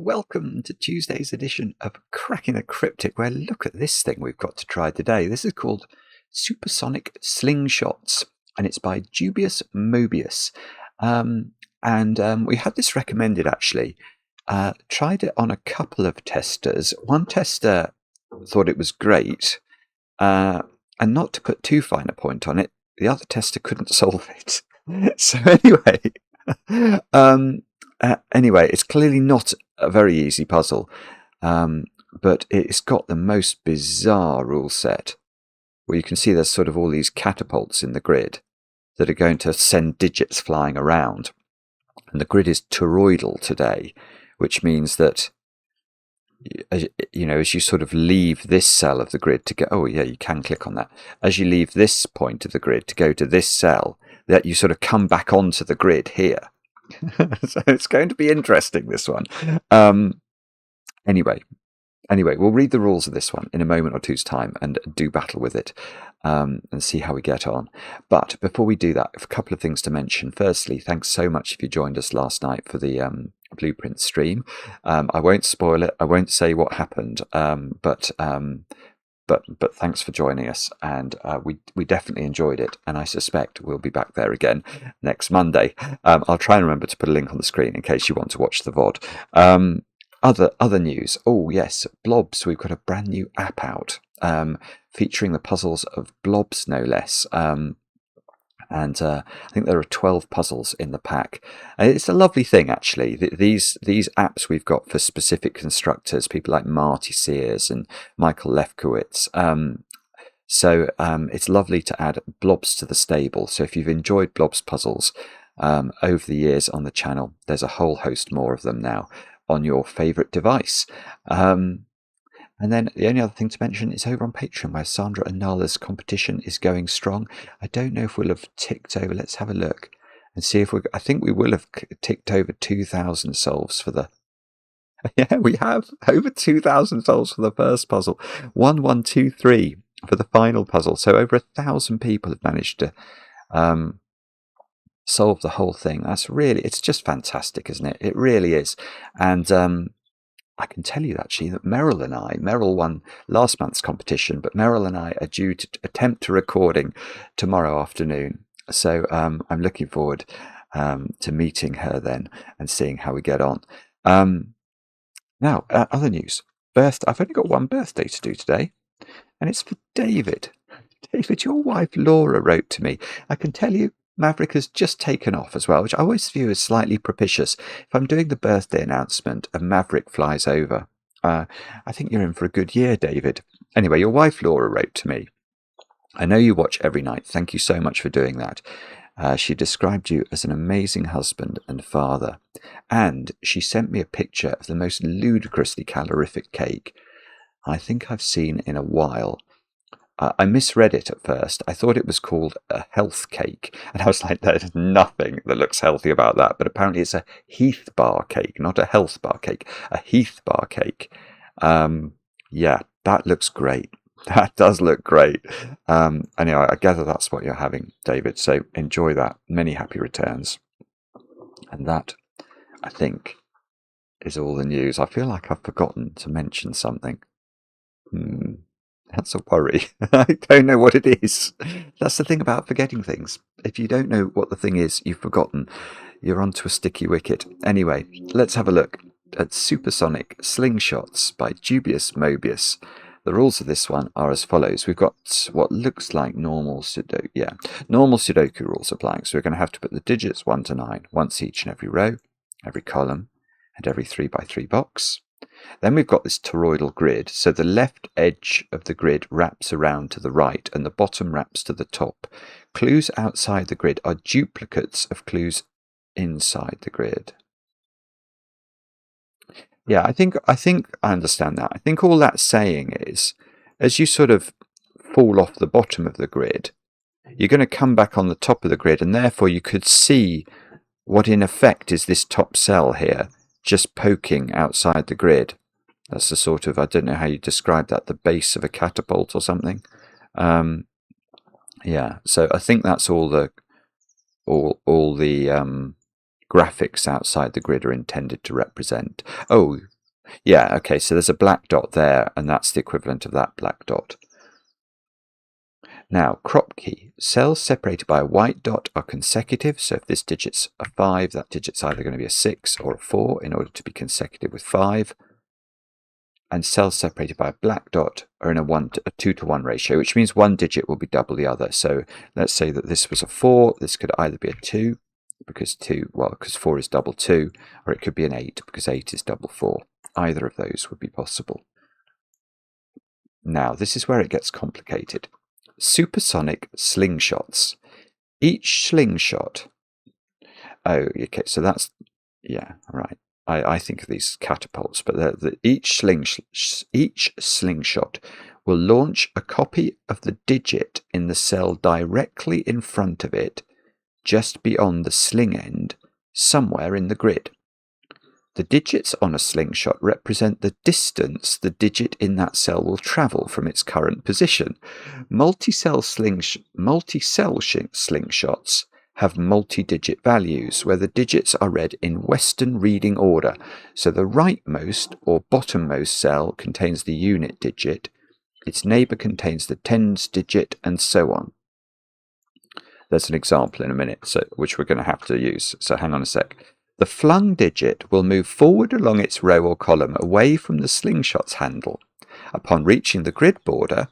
welcome to Tuesday's edition of Cracking the Cryptic, where look at this thing we've got to try today. This is called Supersonic Slingshots, and it's by DubiousMobius. We had this recommended, actually. Tried it on a couple of testers. One tester thought it was great, and not to put too fine a point on it, the other tester couldn't solve it. So anyway, it's clearly not a very easy puzzle, but it's got the most bizarre rule set, where you can see there's sort of all these catapults in the grid that are going to send digits flying around. And the grid is toroidal today, which means that, as you sort of leave this cell of the grid to go, oh yeah, you can click on that. As you leave this point of the grid to go to this cell, that you sort of come back onto the grid here. So it's going to be interesting, this one. Anyway, we'll read the rules of this one in a moment or two's time and do battle with it and see how we get on. But before we do that, a couple of things to mention. Firstly, thanks so much if you joined us last night for the Blueprint stream. I won't spoil it. I won't say what happened, but thanks for joining us, and we definitely enjoyed it, and I suspect we'll be back there again next Monday. I'll try and remember to put a link on the screen in case you want to watch the VOD. Other news. Oh yes, Blobz. We've got a brand new app out featuring the puzzles of Blobz, no less. And I think there are 12 puzzles in the pack. It's a lovely thing, actually. These apps we've got for specific constructors, people like Marty Sears and Michael Lefkowitz. So it's lovely to add Blobz to the stable. So if you've enjoyed Blobz puzzles over the years on the channel, there's a whole host more of them now on your favourite device. And then the only other thing to mention is over on Patreon, where Sandra and Nala's competition is going strong. I don't know if we'll have ticked over. Let's have a look and see if I think we will have ticked over 2,000 solves for the... Yeah, we have over 2,000 solves for the first puzzle. 1, 1, 2, 3 for the final puzzle. So over 1,000 people have managed to solve the whole thing. It's just fantastic, isn't it? It really is. And I can tell you actually that Meryl won last month's competition, but Meryl and I are due to attempt a recording tomorrow afternoon. So I'm looking forward to meeting her then and seeing how we get on. Now, other news. I've only got one birthday to do today, and it's for David. David, your wife Laura wrote to me. I can tell you, Maverick has just taken off as well, which I always view as slightly propitious. If I'm doing the birthday announcement and Maverick flies over, I think you're in for a good year, David. Anyway, your wife Laura wrote to me. I know you watch every night. Thank you so much for doing that. She described you as an amazing husband and father. And she sent me a picture of the most ludicrously calorific cake I think I've seen in a while. I misread it at first. I thought it was called a health cake. And I was like, there's nothing that looks healthy about that. But apparently it's a Heath bar cake, not a health bar cake. A Heath bar cake. Yeah, that looks great. That does look great. Anyway, I gather that's what you're having, David. So enjoy that. Many happy returns. And that, I think, is all the news. I feel like I've forgotten to mention something. That's a worry. I don't know what it is. That's the thing about forgetting things. If you don't know what the thing is you've forgotten, you're onto a sticky wicket. Anyway, let's have a look at Supersonic Slingshots by DubiousMobius. The rules of this one are as follows. We've got what looks like normal Sudoku. Yeah, normal Sudoku rules applying. So we're going to have to put the digits 1 to 9 once each in every row, every column, and every 3 by 3 box. Then we've got this toroidal grid, so the left edge of the grid wraps around to the right and the bottom wraps to the top. Clues outside the grid are duplicates of clues inside the grid. Yeah, I think I understand that. I think all that's saying is, as you sort of fall off the bottom of the grid, you're going to come back on the top of the grid, and therefore you could see what in effect is this top cell here, just poking outside the grid. That's the sort of, I don't know how you describe that, the base of a catapult or something. Yeah, so I think that's all the graphics outside the grid are intended to represent. Oh, yeah, okay, so there's a black dot there, and that's the equivalent of that black dot. Now, crop key. Cells separated by a white dot are consecutive, so if this digit's a 5, that digit's either going to be a 6 or a 4 in order to be consecutive with 5. And cells separated by a black dot are in a 2 to 1 ratio, which means one digit will be double the other. So let's say that this was a 4, this could either be a 2, because 4 is double 2, or it could be an 8, because 8 is double 4. Either of those would be possible. Now, this is where it gets complicated. Supersonic slingshots. Each slingshot. Oh, okay, so that's, yeah, right. I think of these catapults, but each slingshot will launch a copy of the digit in the cell directly in front of it, just beyond the sling end, somewhere in the grid. The digits on a slingshot represent the distance the digit in that cell will travel from its current position. Multi-cell slingshots have multi-digit values, where the digits are read in Western reading order. So the rightmost or bottommost cell contains the unit digit, its neighbour contains the tens digit, and so on. There's an example in a minute, which we're going to have to use, so hang on a sec. The flung digit will move forward along its row or column away from the slingshot's handle. Upon reaching the grid border,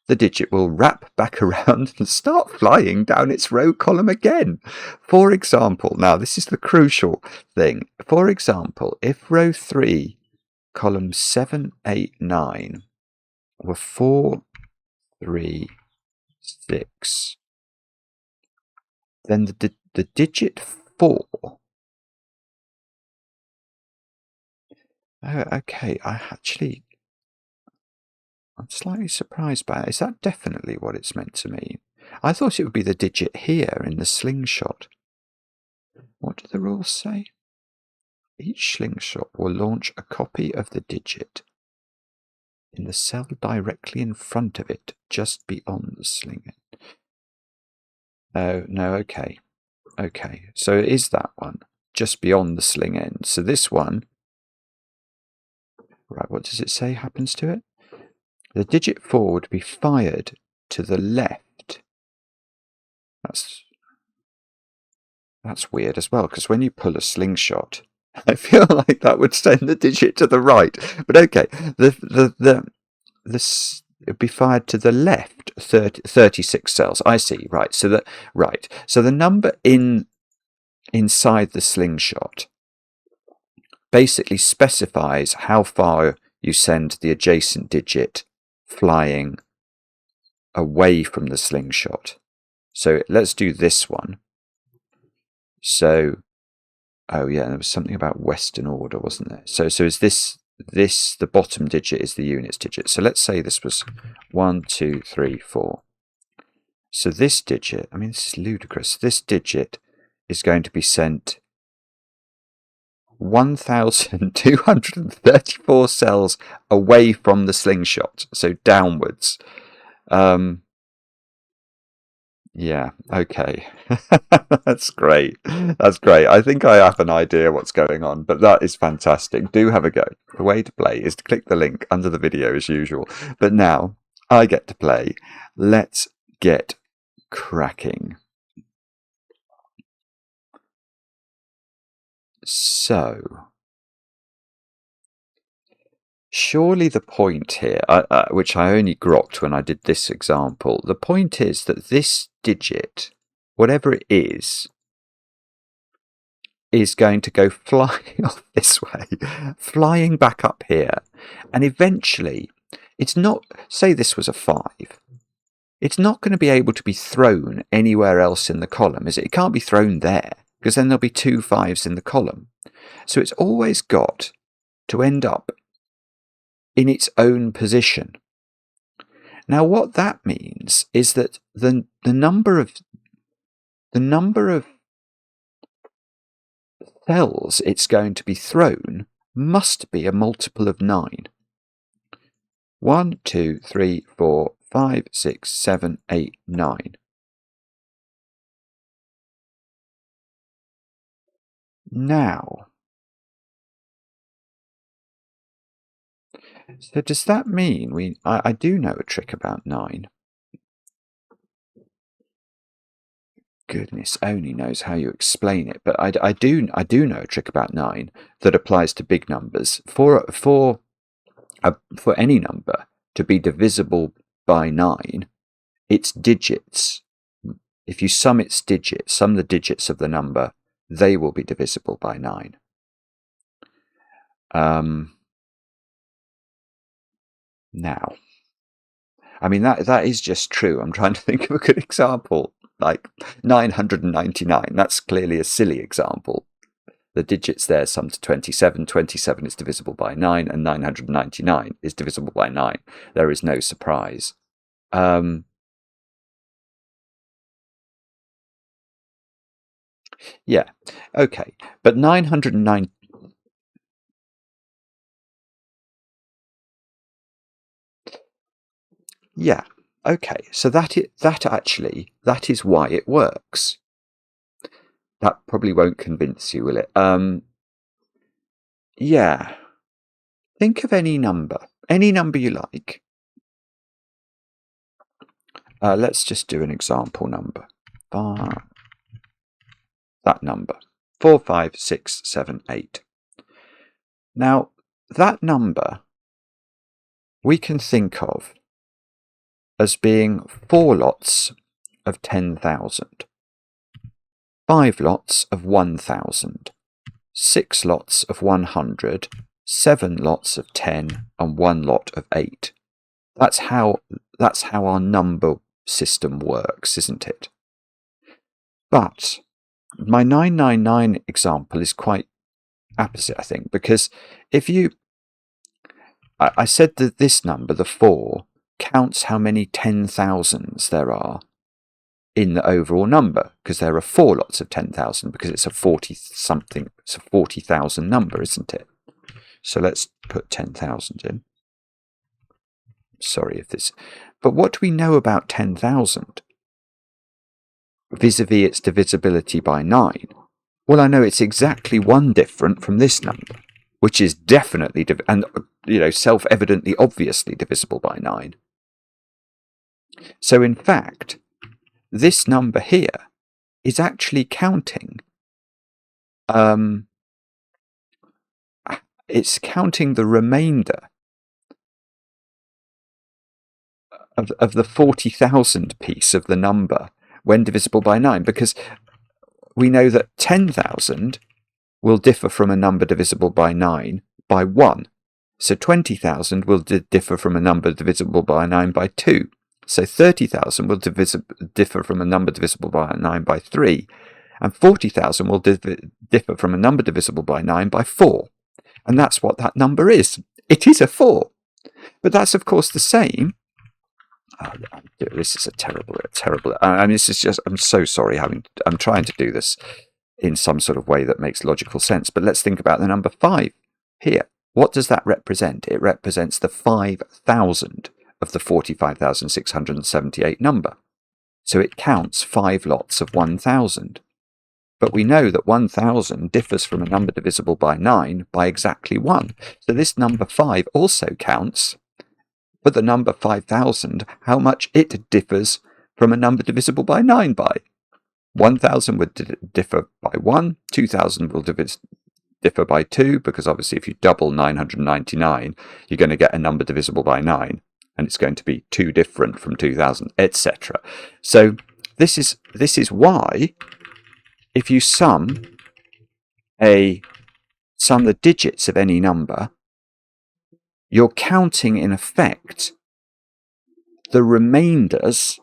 the digit will wrap back around and start flying down its row column again. For example, now this is the crucial thing. For example, if row 3, column 7, 8, 9 were 4, 3, 6, then the digit 4. Oh, okay, I'm slightly surprised by it. Is that definitely what it's meant to mean? I thought it would be the digit here in the slingshot. What do the rules say? Each slingshot will launch a copy of the digit in the cell directly in front of it, just beyond the sling end. Oh, no, okay. Okay, so it is that one, just beyond the sling end. So this one, right, what does it say happens to it? The digit 4 would be fired to the left. That's weird as well, because when you pull a slingshot, I feel like that would send the digit to the right. But okay, it would be fired to the left 36 cells. I see. Right. So the number inside the slingshot basically specifies how far you send the adjacent digit flying away from the slingshot. So let's do this one. So, oh yeah, there was something about Western order, wasn't there? So is this the bottom digit is the units digit. So let's say this was 1, 2, 3, 4. So this digit, I mean, this is ludicrous. This digit is going to be sent 1,234 cells away from the slingshot, so downwards. Yeah, okay. That's great. That's great. I think I have an idea what's going on, but that is fantastic. Do have a go. The way to play is to click the link under the video as usual. But now I get to play. Let's get cracking. So, surely the point here, which I only grokked when I did this example, the point is that this digit, whatever it is going to go flying off this way, flying back up here, and eventually, it's not, say this was a 5, it's not going to be able to be thrown anywhere else in the column, is it? It can't be thrown there, because then there'll be 2 5s in the column. So it's always got to end up in its own position. Now, what that means is that the number of cells it's going to be thrown must be a multiple of 9. 1, 2, 3, 4, 5, 6, 7, 8, 9. Now, so does that mean I do know a trick about 9. Goodness only knows how you explain it, but I do know a trick about 9 that applies to big numbers. For any number to be divisible by 9, its digits, if you sum its digits, sum the digits of the number, they will be divisible by 9. Now, I mean, that is just true. I'm trying to think of a good example, like 999. That's clearly a silly example. The digits there sum to 27. 27 is divisible by 9, and 999 is divisible by 9. There is no surprise. Yeah, okay. But 909... Yeah, okay. So that is why it works. That probably won't convince you, will it? Yeah. Think of any number you like. Let's just do an example number. That number, 4, 5, 6, 7, 8. Now, that number we can think of as being 4 lots of 10,000, 5 lots of 1,000, 6 lots of 100, 7 lots of 10, and 1 lot of 8. That's how our number system works, isn't it? But my 999 example is quite opposite, I think, because if I said that this number, the 4, counts how many 10,000s there are in the overall number, because there are 4 lots of 10,000, because it's a 40-something, it's a 40,000 number, isn't it? So let's put 10,000 in. Sorry if this... But what do we know about 10,000 vis-a-vis its divisibility by 9? Well, I know it's exactly 1 different from this number, which is definitely, self-evidently, obviously divisible by 9. So in fact, this number here is actually counting. It's counting the remainder of the 40,000 piece of the number when divisible by 9, because we know that 10,000 will differ from a number divisible by 9 by 1. So 20,000 will differ from a number divisible by 9 by 2. So 30,000 will differ from a number divisible by 9 by 3. And 40,000 will differ from a number divisible by 9 by 4. And that's what that number is. It is a 4. But that's, of course, the same. This is a terrible... I mean, this is just... I'm so sorry. I'm trying to do this in some sort of way that makes logical sense. But let's think about the number 5 here. What does that represent? It represents the 5,000 of the 45,678 number. So it counts 5 lots of 1,000. But we know that 1,000 differs from a number divisible by 9 by exactly 1. So this number 5 also counts, but the number 5,000, how much it differs from a number divisible by 9 by. 1,000 would differ by 1, 2,000 will differ by 2, because obviously if you double 999, you're going to get a number divisible by 9, and it's going to be 2 different from 2,000, etc. So this is why, if you sum the digits of any number, you're counting, in effect, the remainders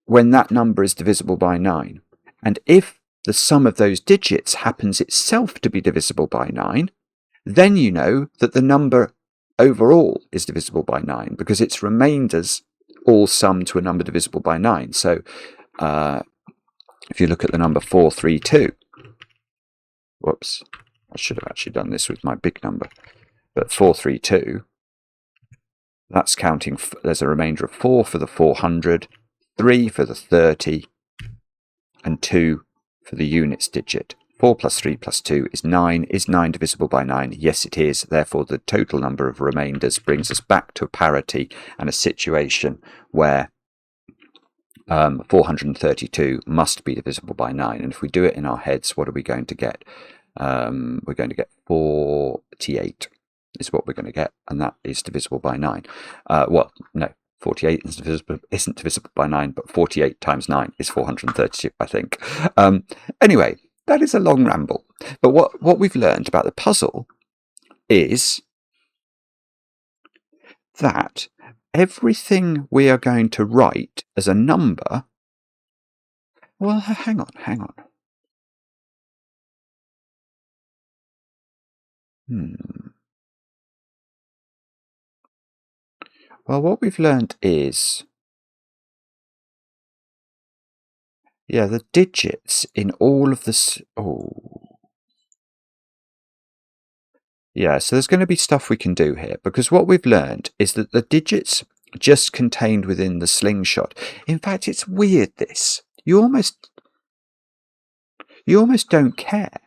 when that number is divisible by 9. And if the sum of those digits happens itself to be divisible by 9, then you know that the number overall is divisible by 9, because its remainders all sum to a number divisible by 9. So if you look at the number 432, whoops, I should have actually done this with my big number, but 432, that's counting, there's a remainder of 4 for the 400, 3 for the 30, and 2 for the units digit. 4 plus 3 plus 2 is 9. Is 9 divisible by 9? Yes, it is. Therefore, the total number of remainders brings us back to a parity and a situation where 432 must be divisible by 9. And if we do it in our heads, what are we going to get? We're going to get 48 is what we're going to get, and that is divisible by 9. Well, no, 48 isn't divisible by 9, but 48 times 9 is 432, I think. Anyway, that is a long ramble. But what we've learned about the puzzle is that everything we are going to write as a number... Well, hang on. Well, what we've learned is... Yeah, the digits in all of this... Oh. Yeah, so there's going to be stuff we can do here, because what we've learned is that the digits just contained within the slingshot... In fact, it's weird, this. You almost don't care.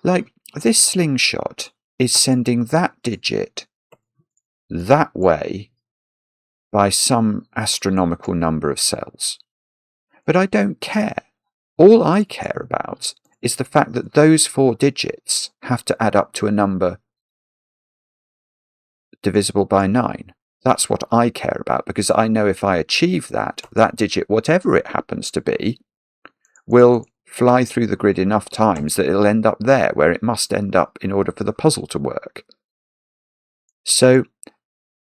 Like, this slingshot is sending that digit that way by some astronomical number of cells. But I don't care. All I care about is the fact that those 4 digits have to add up to a number divisible by 9. That's what I care about, because I know if I achieve that digit, whatever it happens to be, will fly through the grid enough times that it'll end up there where it must end up in order for the puzzle to work. So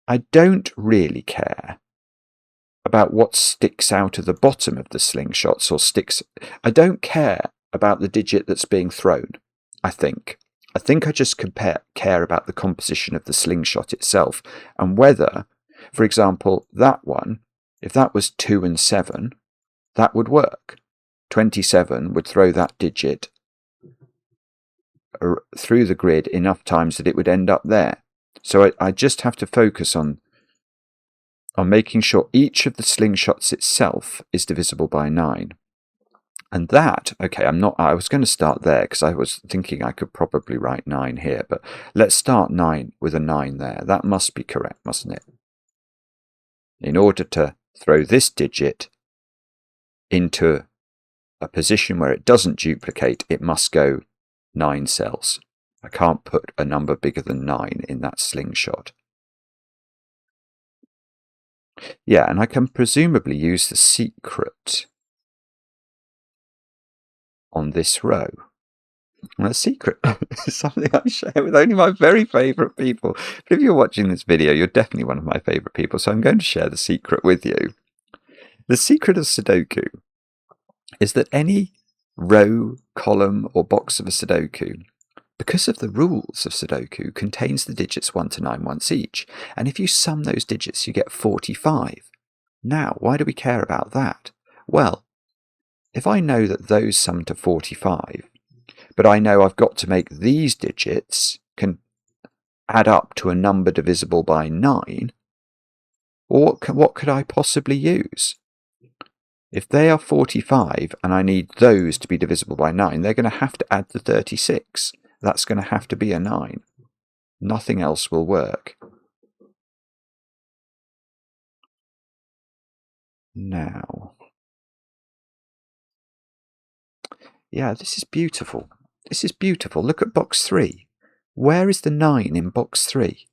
I don't really care about what sticks out of the bottom of the slingshots or sticks. I don't care about the digit that's being thrown, I think. I just care about the composition of the slingshot itself, and whether, for example, that one, if that was 2 and 7, that would work. 27 would throw that digit through the grid enough times that it would end up there. So I just have to focus on making sure each of the slingshots itself is divisible by 9. And that, okay, I was going to start there because I was thinking I could probably write 9 here, but let's start 9 with a 9 there. That must be correct, mustn't it? In order to throw this digit into a position where it doesn't duplicate, it must go 9 cells. I can't put a number bigger than 9 in that slingshot. Yeah, and I can presumably use the secret on this row. And the secret is something I share with only my very favourite people. But if you're watching this video, you're definitely one of my favourite people, so I'm going to share the secret with you. The secret of Sudoku is that any row, column, or box of a Sudoku, because of the rules of Sudoku, contains the digits 1 to 9 once each. And if you sum those digits, you get 45. Now, why do we care about that? Well, if I know that those sum to 45, but I know I've got to make these digits can add up to a number divisible by 9, what could I possibly use? If they are 45 and I need those to be divisible by 9, they're going to have to add the 36. That's going to have to be a 9. Nothing else will work. Now, yeah, this is beautiful. This is beautiful. Look at box 3. Where is the 9 in box 3?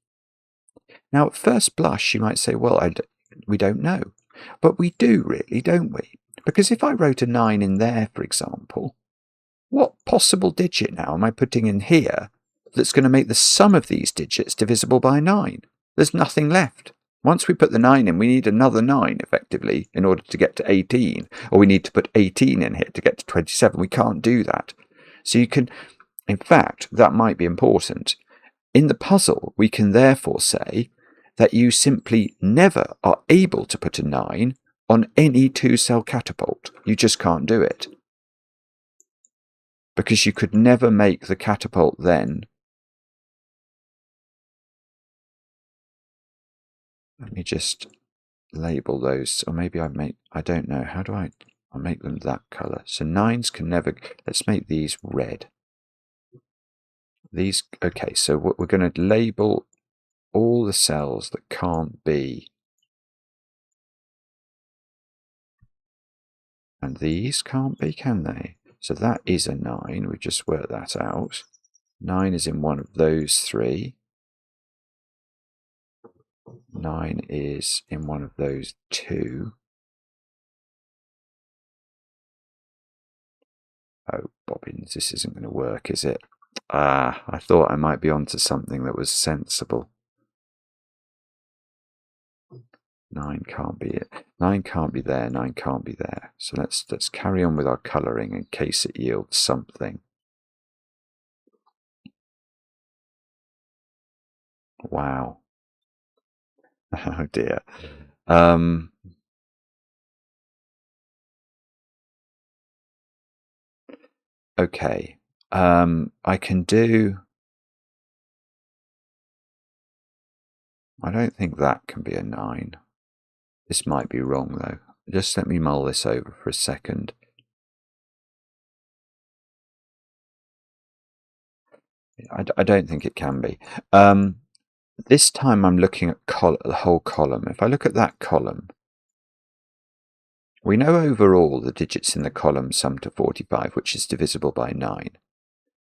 Now, at first blush, you might say, well, we don't know. But we do really, don't we? Because if I wrote a 9 in there, for example, what possible digit now am I putting in here that's going to make the sum of these digits divisible by 9? There's nothing left. Once we put the 9 in, we need another 9, effectively, in order to get to 18. Or we need to put 18 in here to get to 27. We can't do that. So you can, in fact, that might be important. In the puzzle, we can therefore say that you simply never are able to put a 9 on any 2-cell catapult. You just can't do it. Because you could never make the catapult then. Let me just label those, or maybe I don't know, how do I make them that colour? So 9s can never, let's make these red. These, okay, so we're going to label all the cells that can't be, and these can't be, can they? So that is a 9, we just worked that out. 9 is in one of those 3. 9 is in one of those 2. Oh, bobbins, this isn't going to work, is it? Ah, I thought I might be onto something that was sensible. 9 can't be it. 9 can't be there, 9 can't be there. So let's carry on with our colouring in case it yields something. Wow. Oh dear. Okay. I can do... I don't think that can be a 9. This might be wrong though. Just let me mull this over for a second. I don't think it can be. This time I'm looking at the whole column. If I look at that column, we know overall the digits in the column sum to 45, which is divisible by 9.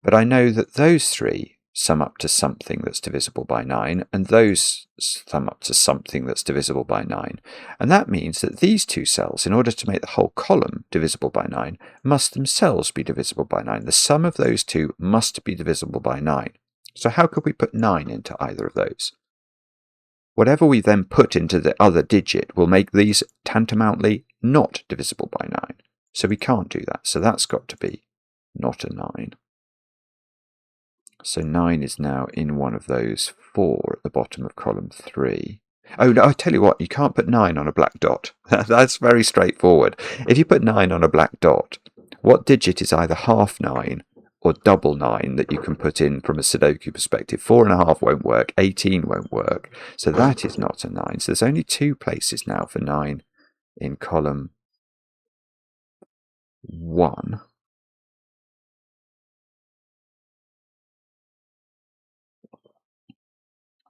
But I know that those 3 sum up to something that's divisible by 9, and those sum up to something that's divisible by 9. And that means that these 2 cells, in order to make the whole column divisible by 9, must themselves be divisible by 9. The sum of those 2 must be divisible by 9. So how could we put 9 into either of those? Whatever we then put into the other digit will make these tantamountly not divisible by 9. So we can't do that. So that's got to be not a 9. So 9 is now in one of those 4 at the bottom of column 3. Oh, no, I tell you what, you can't put 9 on a black dot. That's very straightforward. If you put 9 on a black dot, what digit is either half 9 or double 9 that you can put in from a Sudoku perspective? 4.5 won't work, 18 won't work. So that is not a 9. So there's only 2 places now for 9 in column 1.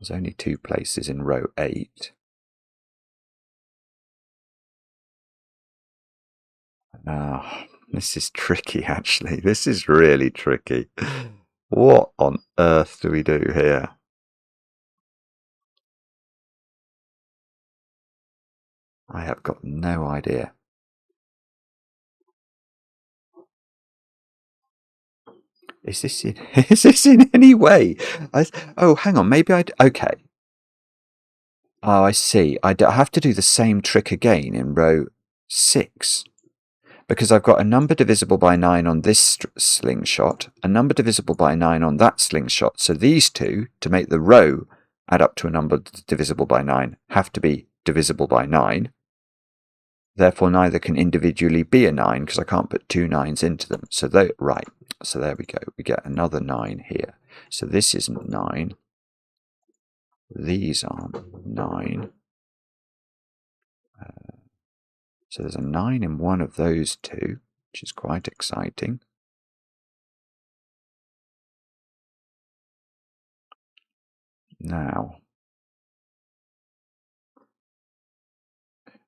There's only 2 places in row 8. Ah, this is tricky actually. This is really tricky. What on earth do we do here? I have got no idea. Is this in any way? Oh, hang on. Maybe okay. Oh, I see. I have to do the same trick again in row 6. Because I've got a number divisible by 9 on this slingshot, a number divisible by 9 on that slingshot. So these 2, to make the row add up to a number divisible by 9, have to be divisible by 9. Therefore, neither can individually be a 9 because I can't put 2 9s into them. So right. So there we go. We get another 9 here. So this isn't 9. These aren't 9. So there's a 9 in one of those 2, which is quite exciting. Now,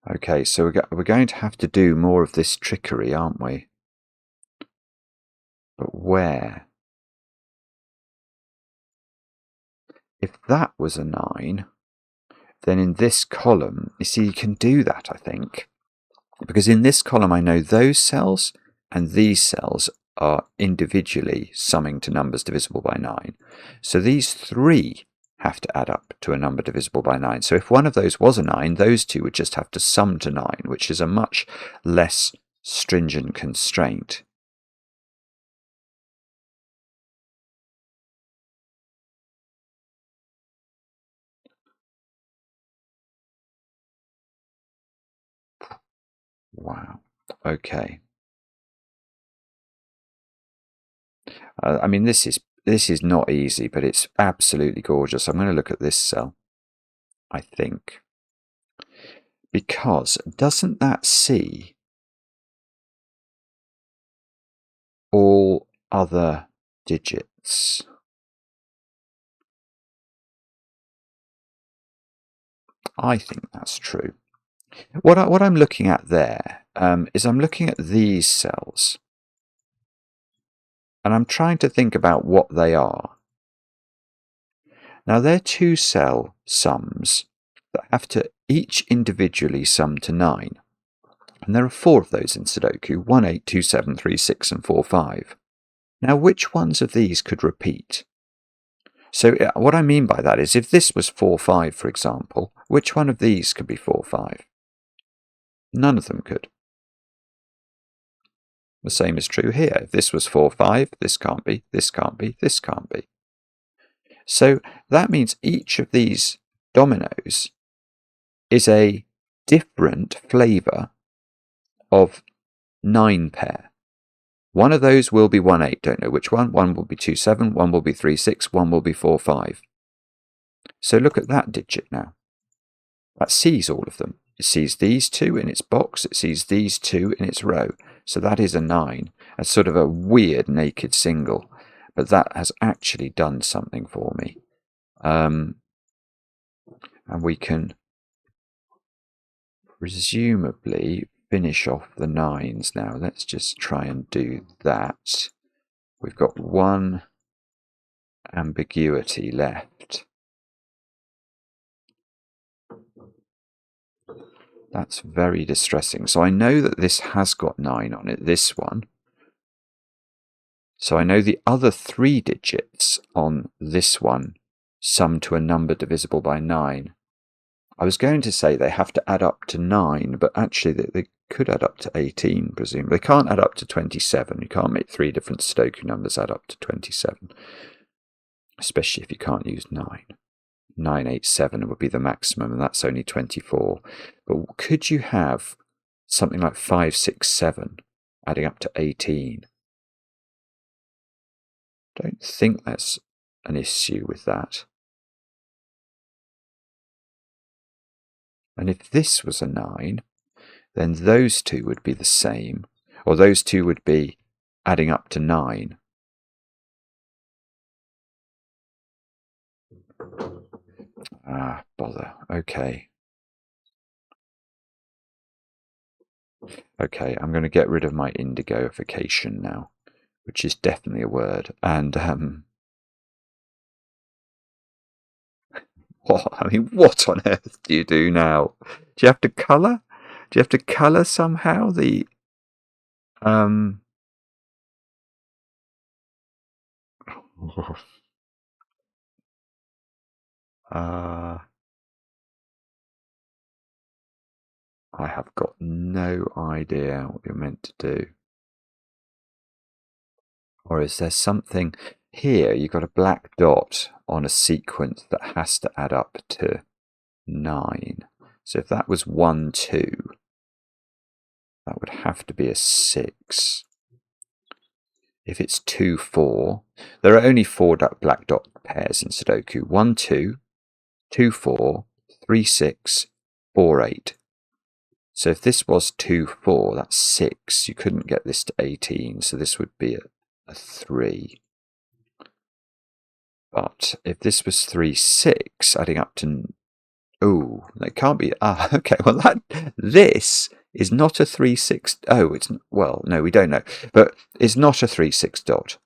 okay, so we're going to have to do more of this trickery, aren't we? But where? If that was a 9, then in this column, you see, you can do that, I think. Because in this column, I know those cells and these cells are individually summing to numbers divisible by 9. So these 3 have to add up to a number divisible by 9. So if one of those was a 9, those 2 would just have to sum to 9, which is a much less stringent constraint. Wow. Okay. I mean, this is not easy, but it's absolutely gorgeous. I'm going to look at this cell, I think. Because doesn't that see all other digits? I think that's true. What I'm looking at there is I'm looking at these cells. And I'm trying to think about what they are. Now, they're 2-cell sums that have to each individually sum to 9. And there are 4 of those in Sudoku: 1, 8, 2, 7, 3, 6, and 4, 5. Now, which ones of these could repeat? So what I mean by that is, if this was 4, 5, for example, which one of these could be 4, 5? None of them could. The same is true here. If this was 4, 5, this can't be, this can't be, this can't be. So that means each of these dominoes is a different flavour of 9 pair. One of those will be 1, 8, don't know which one. One will be 2, 7, one will be 3, 6, one will be 4, 5. So look at that digit now. That sees all of them. It sees these 2 in its box, it sees these 2 in its row. So that is a 9. It's sort of a weird naked single, but that has actually done something for me. And we can presumably finish off the 9s now. Let's just try and do that. We've got one ambiguity left. That's very distressing. So I know that this has got 9 on it, this one. So I know the other 3 digits on this one sum to a number divisible by 9. I was going to say they have to add up to 9, but actually they could add up to 18, presumably. They can't add up to 27. You can't make 3 different Sudoku numbers add up to 27, especially if you can't use 9. 987 would be the maximum, and that's only 24. But could you have something like 5, 6, 7 adding up to 18? Don't think there's an issue with that. And if this was a 9, then those 2 would be the same, or those 2 would be adding up to 9. Ah, bother. Okay. Okay, I'm going to get rid of my indigoification now, which is definitely a word. And what on earth do you do now? Do you have to colour? Do you have to colour somehow the I have got no idea what you're meant to do. Or is there something here? You've got a black dot on a sequence that has to add up to 9. So if that was 1, 2, that would have to be a 6. If it's 2, 4, there are only 4 black dot pairs in Sudoku. 1, 2, 2, 4, 3, 6, 4, 8. So if this was 2, 4, that's 6. You couldn't get this to 18, so this would be a 3. But if this was 3, 6, adding up to... Oh, that can't be... Ah, okay, well, this is not a 3, 6... Oh, it's... Well, no, we don't know. But it's not a 3, 6 dot,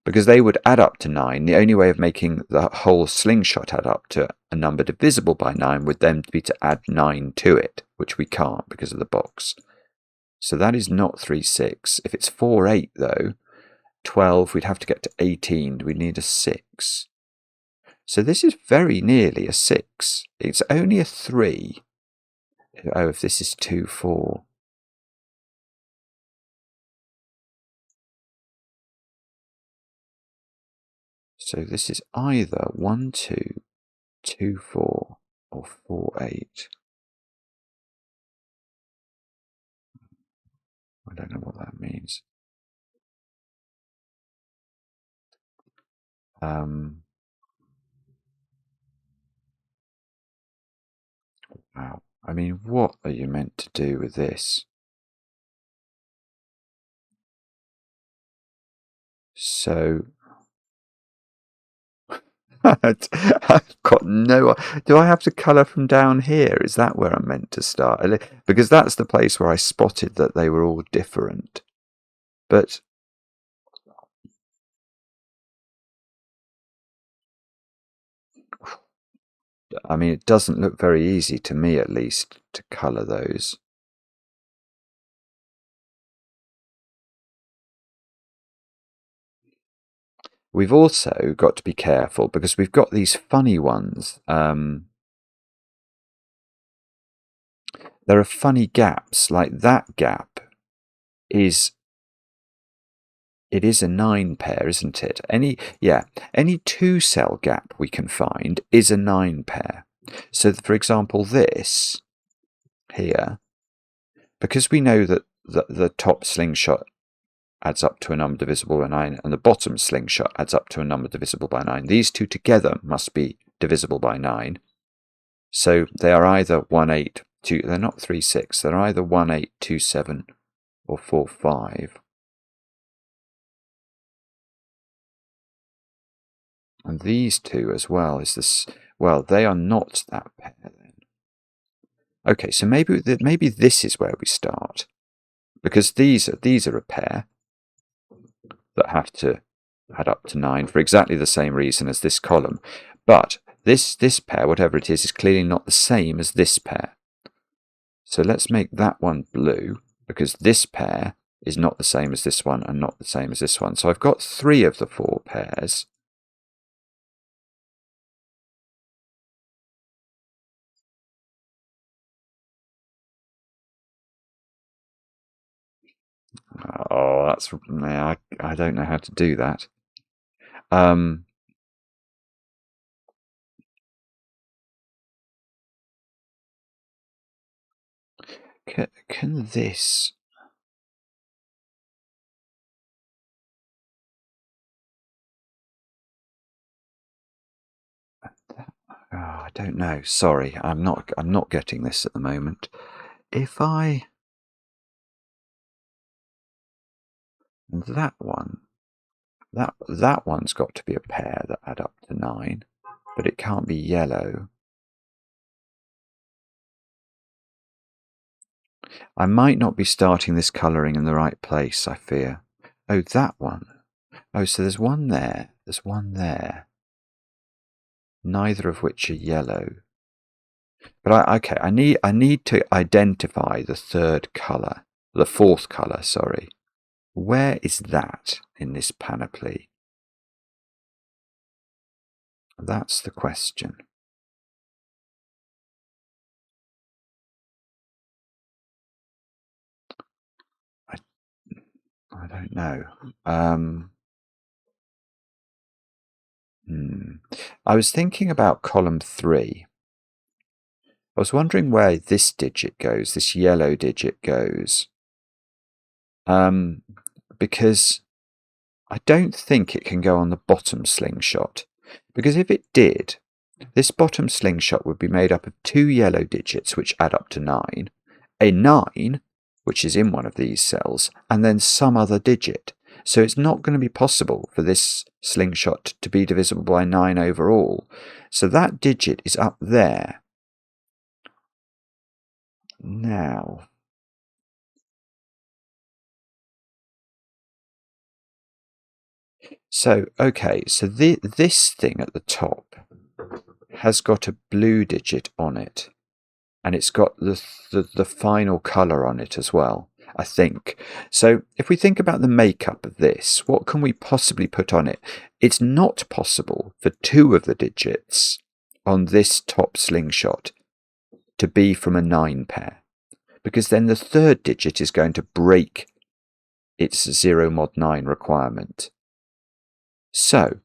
because they would add up to 9. The only way of making the whole slingshot add up to a number divisible by 9 would then be to add 9 to it, which we can't because of the box. So that is not 3, 6. If it's 4, 8, though, 12, we'd have to get to 18. We'd need a 6. So this is very nearly a 6. It's only a 3. Oh, if this is 2, 4. So this is either 1, 2, 2, 4, or 4, 8. I don't know what that means. Wow. I mean, what are you meant to do with this? So I've got no. Do I have to colour from down here? Is that where I'm meant to start? Because that's the place where I spotted that they were all different. But I mean, it doesn't look very easy to me, at least, to colour those. We've also got to be careful because we've got these funny ones. There are funny gaps, like that gap is. It is a 9 pair, isn't it? Any 2-cell gap we can find is a 9 pair. So, for example, this here, because we know that the top slingshot adds up to a number divisible by 9 and the bottom slingshot adds up to a number divisible by 9, these two together must be divisible by 9. So they are either 1, 8, 2, they're not 3, 6, they're either 1, 8, 2, 7 or 4, 5. And these two as well is this. Well, they are not that pair then. Okay, so maybe this is where we start, because these are a pair that have to add up to 9 for exactly the same reason as this column. But this pair, whatever it is clearly not the same as this pair. So let's make that one blue, because this pair is not the same as this one and not the same as this one. So I've got 3 of the 4 pairs. Oh, that's. I don't know how to do that. Can this? Oh, I don't know. Sorry, I'm not getting this at the moment. If I that one's got to be a pair that add up to 9, but it can't be yellow. I might not be starting this colouring in the right place, I fear. Oh, that one. Oh, so there's one there. There's one there. Neither of which are yellow. But I need to identify the third colour. The fourth colour, sorry. Where is that in this panoply? That's the question. I don't know. I was thinking about column 3. I was wondering where this digit goes, this yellow digit goes. Because I don't think it can go on the bottom slingshot. Because if it did, this bottom slingshot would be made up of 2 yellow digits, which add up to 9, a 9, which is in one of these cells, and then some other digit. So it's not going to be possible for this slingshot to be divisible by 9 overall. So that digit is up there. Now, so this thing at the top has got a blue digit on it, and it's got the final colour on it as well, I think. So if we think about the makeup of this, what can we possibly put on it? It's not possible for 2 of the digits on this top slingshot to be from a 9 pair, because then the third digit is going to break its 0 mod 9 requirement. So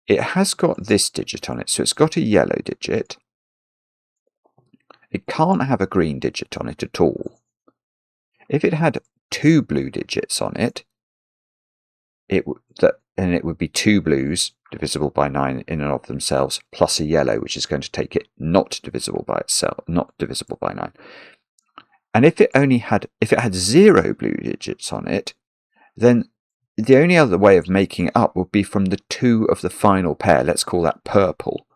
it has got this digit on it, so it's got a yellow digit. It can't have a green digit on it at all. If it had 2 blue digits on it, and it would be 2 blues divisible by 9 in and of themselves, plus a yellow, which is going to take it not divisible by itself, not divisible by 9. And if it had 0 blue digits on it, then the only other way of making it up would be from the 2 of the final pair. Let's call that purple.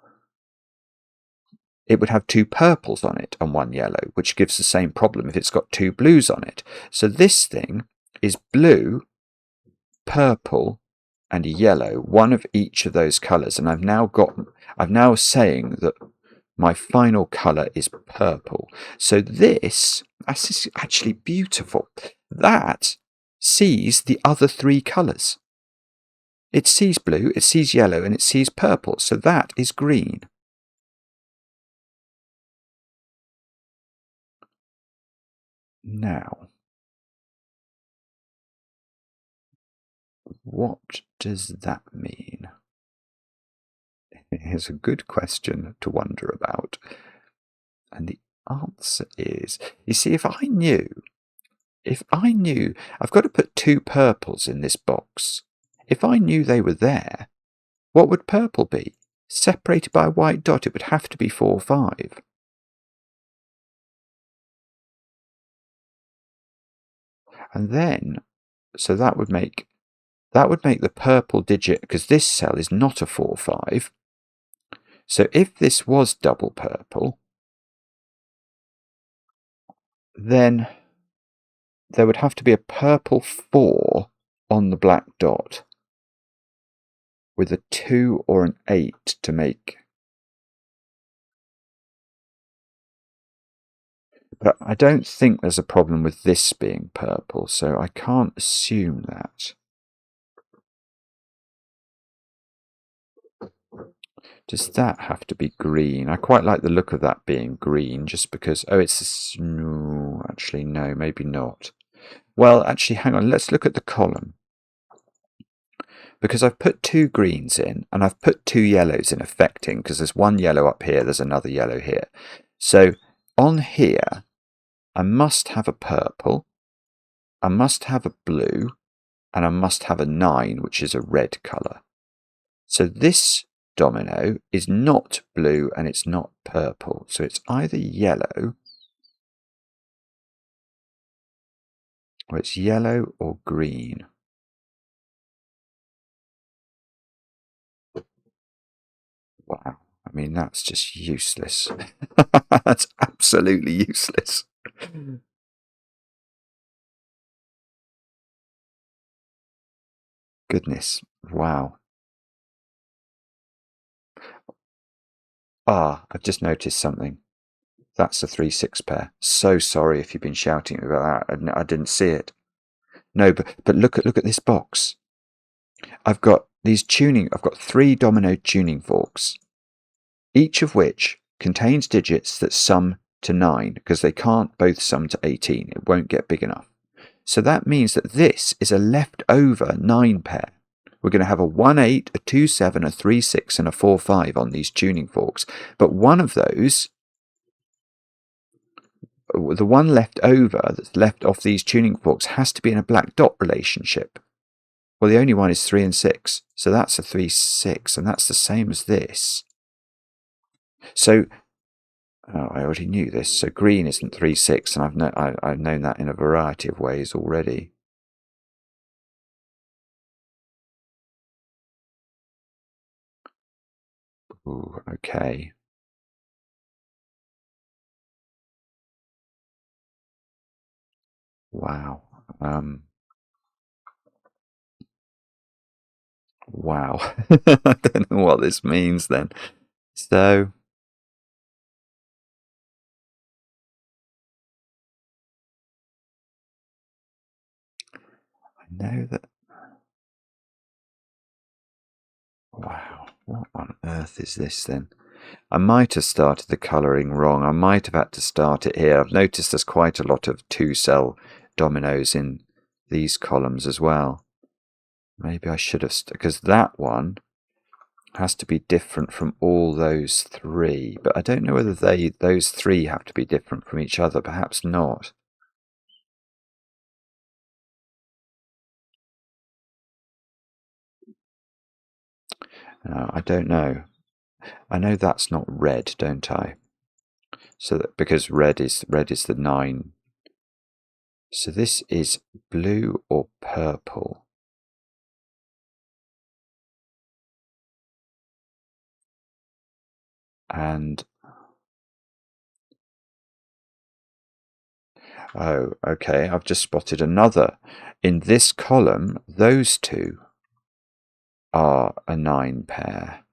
It would have 2 purples on it and 1 yellow, which gives the same problem if it's got 2 blues on it. So this thing is blue, purple, and yellow, one of each of those colours. And I'm now saying that my final colour is purple. So this is actually beautiful. That sees the other 3 colours. It sees blue, it sees yellow, and it sees purple. So that is green. Now, what does that mean? Here's a good question to wonder about. And the answer is, you see, if I knew, I've got to put 2 purples in this box. If I knew they were there, what would purple be? Separated by a white dot, it would have to be 4, 5. And then, so that would make the purple digit, because this cell is not a 4, 5. So if this was double purple, then there would have to be a purple 4 on the black dot with a 2 or an 8 to make. But I don't think there's a problem with this being purple, so I can't assume that. Does that have to be green? I quite like the look of that being green, just because... Oh, it's... No, actually, no, maybe not. Well, actually, hang on. Let's look at the column. Because I've put 2 greens in, and I've put 2 yellows in affecting, because there's 1 yellow up here, there's another yellow here. So, on here, I must have a purple, I must have a blue, and I must have a 9, which is a red colour. So this domino is not blue and it's not purple. So it's either yellow, or it's yellow or green. Wow. I mean, that's just useless. That's absolutely useless. Goodness. Wow. I've just noticed something. That's a 3-6 pair. So sorry if you've been shouting about that. I didn't see it. No, but look at this box. I've got 3 domino tuning forks, each of which contains digits that sum to 9, because they can't both sum to 18. It won't get big enough. So that means that this is a leftover 9 pair. We're going to have a 1-8, a 2-7, a 3-6, and a 4-5 on these tuning forks. But one of those, the one left over that's left off these tuning forks, has to be in a black dot relationship. Well, the only one is 3 and 6. So that's a 3-6, and that's the same as this. So, I already knew this. So green isn't 3-6, and I've known that in a variety of ways already. Ooh, okay. Wow. Wow. I don't know what this means then. So, I know that... Wow, what on earth is this then? I might have started the colouring wrong. I might have had to start it here. I've noticed there's quite a lot of 2-cell dominoes in these columns as well. Maybe I should have... because that one has to be different from all those 3. But I don't know whether those 3 have to be different from each other. Perhaps not. No, I don't know. I know that's not red, don't I? So that, because red is the 9. So this is blue or purple. And oh, okay, I've just spotted another. In this column, those two are a 9 pair.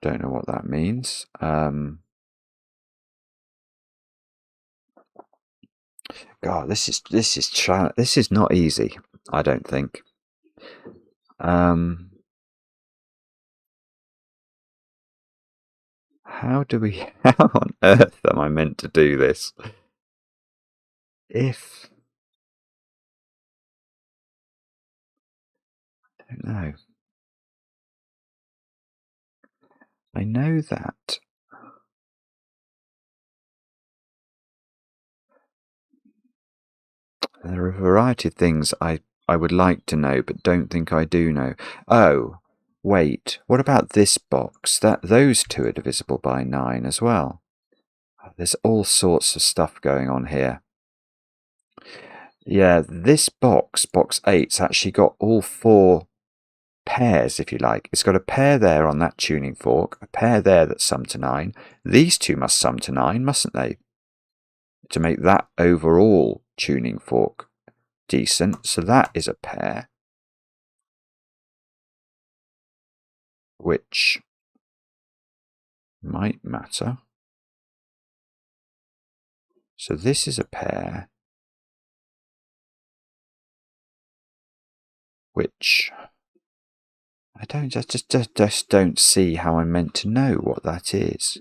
Don't know what that means. God, this is not easy. I don't think. How on earth am I meant to do this? If I don't know. I know that there are a variety of things I would like to know, but don't think I do know. Oh, wait. What about this box? Those two are divisible by 9 as well. There's all sorts of stuff going on here. Yeah, this box 8's actually got all 4 pairs, if you like. It's got a pair there on that tuning fork, a pair there that sum to 9. These two must sum to 9, mustn't they? To make that overall tuning fork decent. So that is a pair, which might matter. So this is a pair, which I just don't see how I'm meant to know what that is.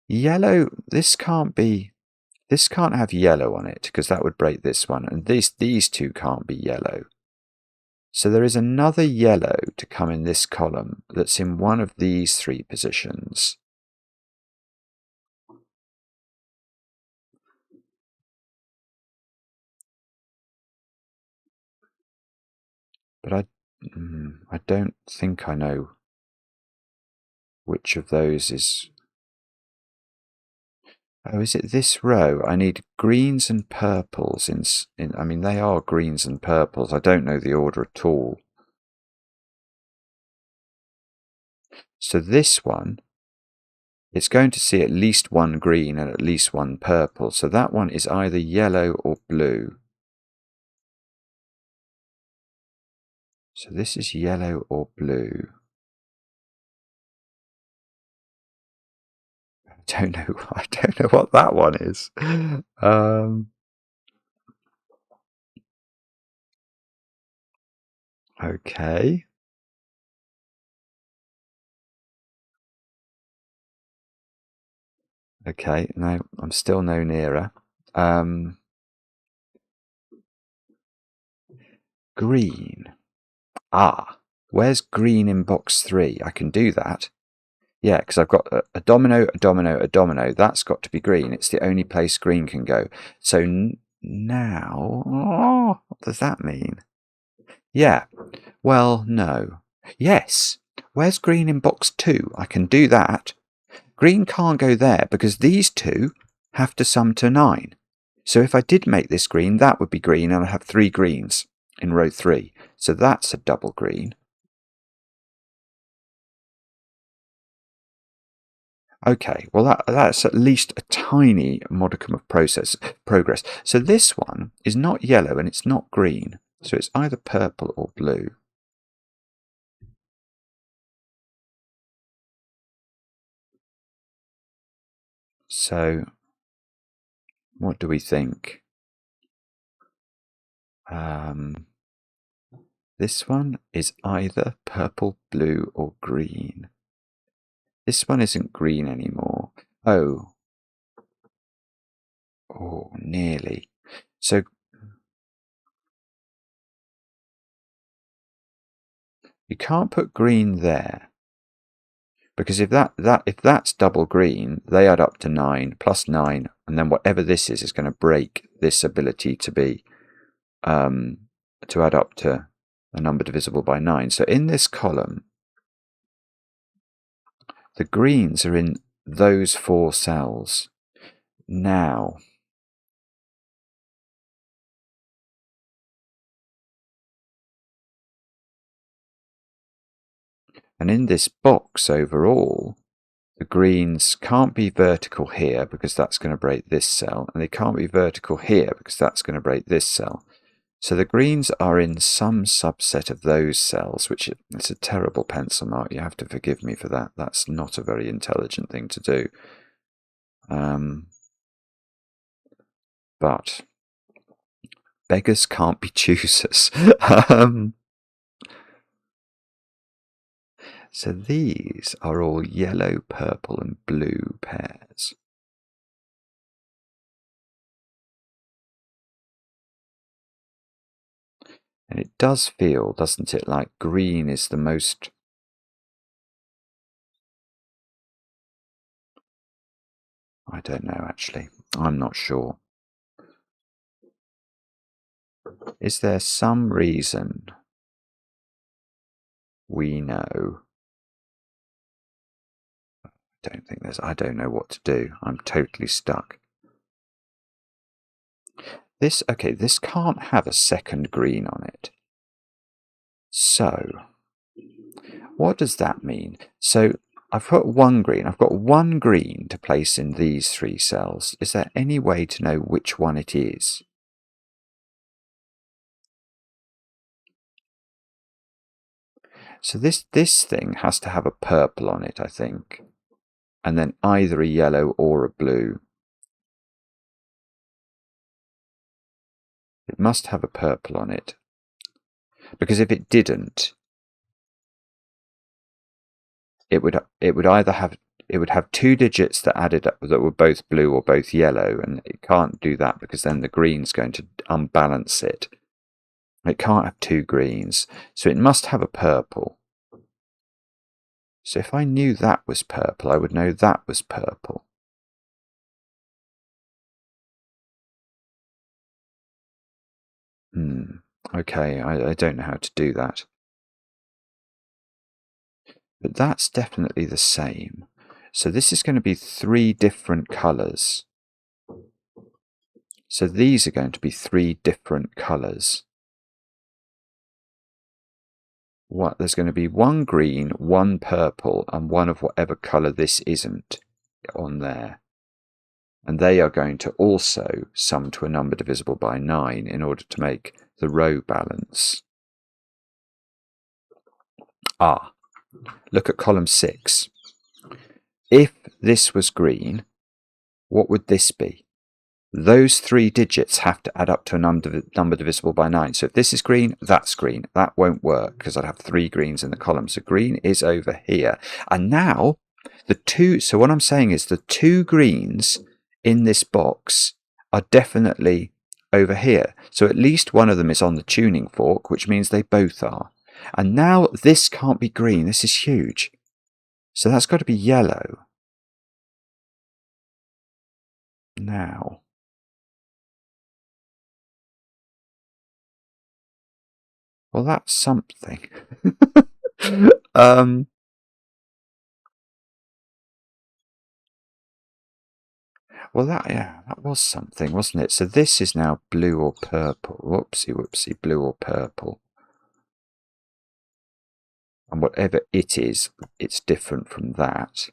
Yellow, this can't have yellow on it because that would break this one, and these two can't be yellow. So there is another yellow to come in this column that's in one of these 3 positions. But I don't think I know which of those is... Oh, is it this row? I need greens and purples I mean, they are greens and purples. I don't know the order at all. So this one, it's going to see at least 1 green and at least 1 purple. So that one is either yellow or blue. So this is yellow or blue. I don't know what that one is. Okay. Okay, no, I'm still no nearer. Green. Ah, where's green in box 3? I can do that. Yeah, because I've got a domino, a domino, a domino. That's got to be green. It's the only place green can go. So now, what does that mean? Yeah, well, no. Yes, where's green in box 2? I can do that. Green can't go there because these two have to sum to 9. So if I did make this green, that would be green, and I have 3 greens in row 3. So that's a double green. Okay, well that's at least a tiny modicum of progress. So this one is not yellow and it's not green. So it's either purple or blue. So what do we think? This one is either purple, blue, or green. This one isn't green anymore. Oh, nearly. So you can't put green there. Because if that's double green, they add up to 9 plus 9, and then whatever this is going to break this ability to be to add up to a number divisible by 9. So in this column, the greens are in those 4 cells. Now, and in this box overall, the greens can't be vertical here because that's going to break this cell, and they can't be vertical here because that's going to break this cell. So the greens are in some subset of those cells, which it's a terrible pencil mark. You have to forgive me for that. That's not a very intelligent thing to do. But beggars can't be choosers. So these are all yellow, purple, and blue pairs. And it does feel, doesn't it, like green is the most... I don't know, actually. I'm not sure. Is there some reason we know? I don't know what to do. I'm totally stuck. This can't have a second green on it. So, what does that mean? So, I've got one green. I've got one green to place in these 3 cells. Is there any way to know which one it is? So this thing has to have a purple on it, I think. And then either a yellow or a blue. It must have a purple on it. Because if it didn't, it would either have 2 digits that added up that were both blue or both yellow, and it can't do that because then the green's going to unbalance it. It can't have 2 greens, so it must have a purple. So if I knew that was purple, I would know that was purple. Okay, I don't know how to do that. But that's definitely the same. So this is going to be 3 different colours. So these are going to be 3 different colours. There's going to be 1 green, 1 purple, and 1 of whatever colour this isn't on there. And they are going to also sum to a number divisible by 9 in order to make the row balance. Look at column 6. If this was green, what would this be? Those 3 digits have to add up to a number divisible by 9. So if this is green, that's green. That won't work because I'd have 3 greens in the column. So green is over here. And now, so what I'm saying is the 2 greens in this box are definitely over here. So at least one of them is on the tuning fork, which means they both are. And now this can't be green. This is huge. So that's got to be yellow. Now. Well, that's something. Well, that was something, wasn't it? So this is now blue or purple. Whoopsie, blue or purple. And whatever it is, it's different from that.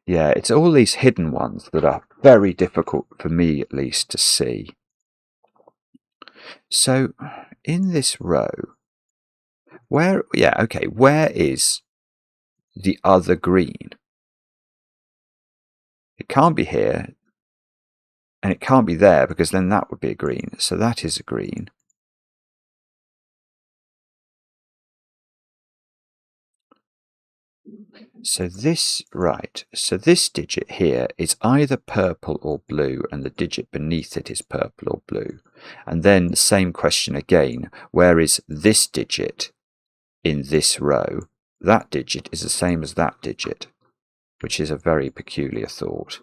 Yeah, it's all these hidden ones that are very difficult for me, at least, to see. So, in this row, where is the other green? It can't be here, and it can't be there, because then that would be a green. So that is a green. So this, right, so this digit here is either purple or blue, and the digit beneath it is purple or blue. And then the same question again, where is this digit in this row? That digit is the same as that digit, which is a very peculiar thought.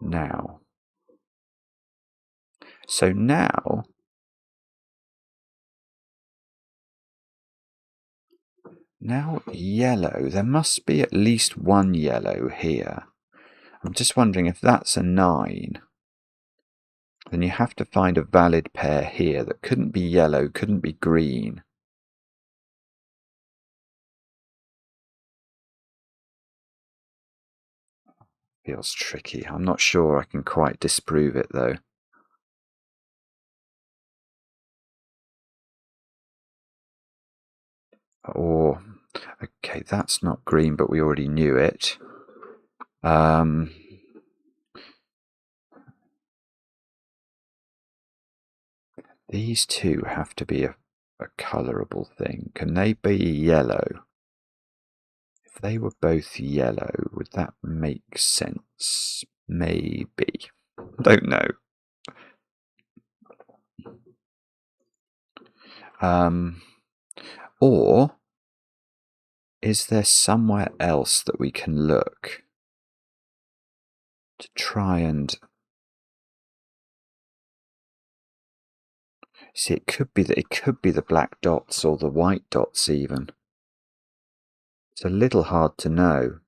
Now, so now yellow, there must be at least one yellow here. I'm just wondering if that's a 9, then you have to find a valid pair here that couldn't be yellow, couldn't be green. Feels tricky. I'm not sure I can quite disprove it though. Or, okay, that's not green, but we already knew it. These two have to be a colourable thing. Can they be yellow? If they were both yellow, would that make sense? Maybe. Don't know. Or is there somewhere else that we can look to try and see? It could be the black dots or the white dots even. It's a little hard to know.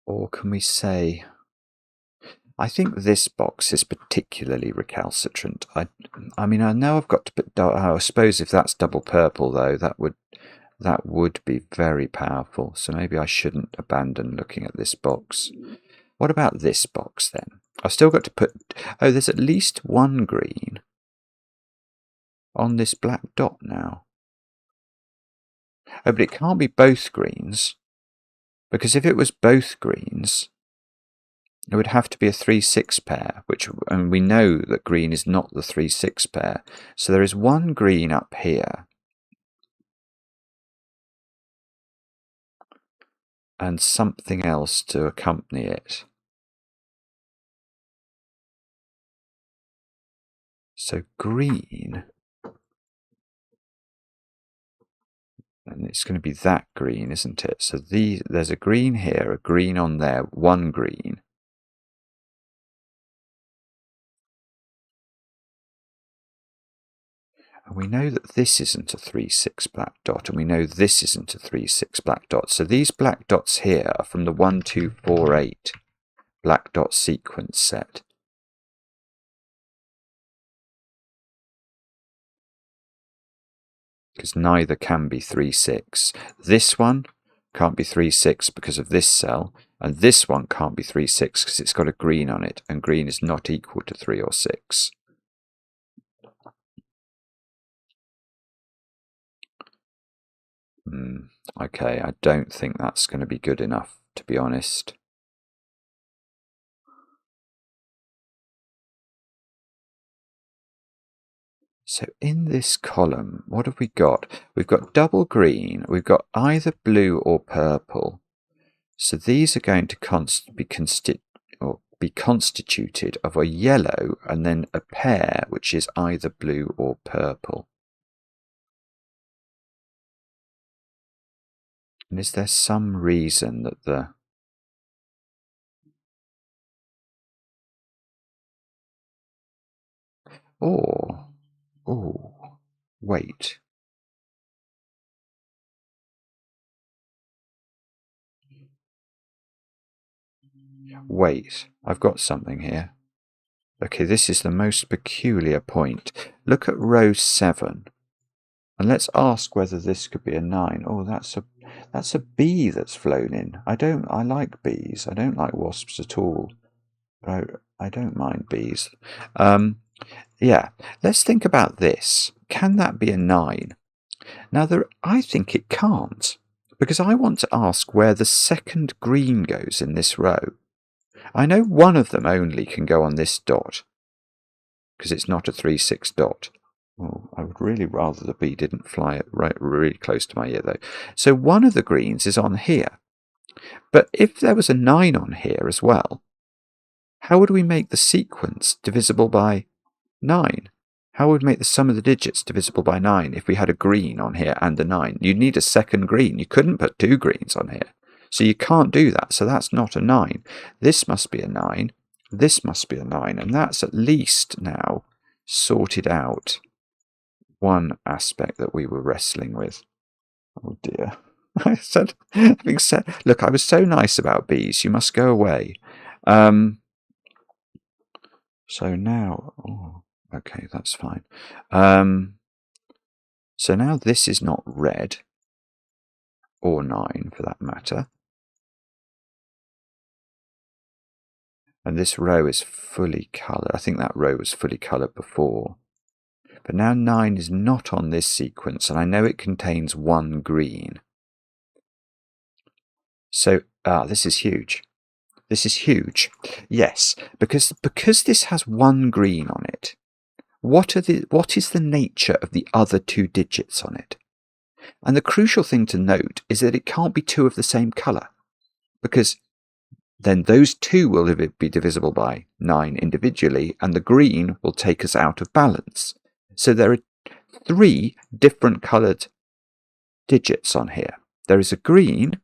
Or can we say, I think this box is particularly recalcitrant. I mean, I know I've got to put, I suppose if that's double purple though, that would be very powerful. So maybe I shouldn't abandon looking at this box. What about this box then? I've still got to put, oh, there's at least one green on this black dot now. Oh, but it can't be both greens, because if it was both greens, it would have to be a 3-6 pair, and we know that green is not the 3-6 pair. So there is one green up here, and something else to accompany it. So green, and it's going to be that green, isn't it? So there's a green here, a green on there, one green. And we know that this isn't a 3-6 black dot, and we know this isn't a 3-6 black dot. So these black dots here are from the 1, 2, 4, 8 black dot sequence set. Because neither can be 3-6. This one can't be 3-6 because of this cell, and this one can't be 3-6 because it's got a green on it, and green is not equal to 3 or 6. Okay, I don't think that's going to be good enough, to be honest. So in this column, what have we got? We've got double green, we've got either blue or purple. So these are going to be constituted of a yellow and then a pair which is either blue or purple. And is there some reason that the wait. Wait, I've got something here. Okay, this is the most peculiar point. Look at row 7. And let's ask whether this could be a 9. Oh, that's a bee that's flown in. I like bees. I don't like wasps at all. But I don't mind bees. Yeah, let's think about this. Can that be a 9? Now, I think it can't, because I want to ask where the second green goes in this row. I know one of them only can go on this dot, because it's not a 3-6 dot. Oh, I would really rather the bee didn't fly it right really close to my ear, though. So one of the greens is on here. But if there was a 9 on here as well, how would we make the sequence divisible by 9? How would we make the sum of the digits divisible by 9 if we had a green on here and a 9? You'd need a second green. You couldn't put 2 greens on here. So you can't do that. So that's not a 9. This must be a 9. This must be a 9. And that's at least now sorted out one aspect that we were wrestling with. Oh dear. I said, having said, look, I was so nice about bees. You must go away. So now, oh, okay, that's fine. So now this is not red, or 9 for that matter. And this row is fully coloured. I think that row was fully coloured before. But now 9 is not on this sequence, and I know it contains 1 green. So, this is huge. This is huge. Yes, because this has 1 green on it. What is the nature of the other 2 digits on it? And the crucial thing to note is that it can't be 2 of the same colour, because then those 2 will be divisible by 9 individually, and the green will take us out of balance. So there are 3 different coloured digits on here. There is a green.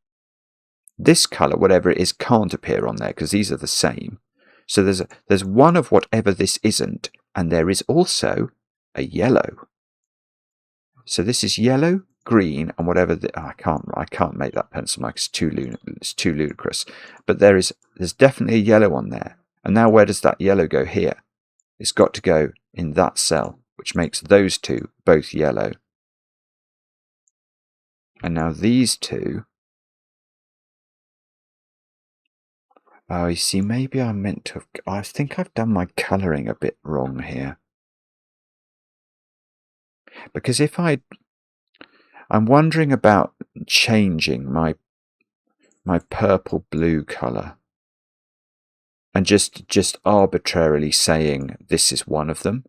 This colour, whatever it is, can't appear on there because these are the same. So there's one of whatever this isn't, and there is also a yellow. So this is yellow, green, and whatever. I can't make that pencil mark. It's too ludicrous. But there's definitely a yellow on there. And now where does that yellow go here? It's got to go in that cell, which makes those 2 both yellow. And now these 2. Oh, you see, maybe I meant to have... I think I've done my colouring a bit wrong here. Because if I'm wondering about changing my purple-blue colour and just arbitrarily saying this is one of them.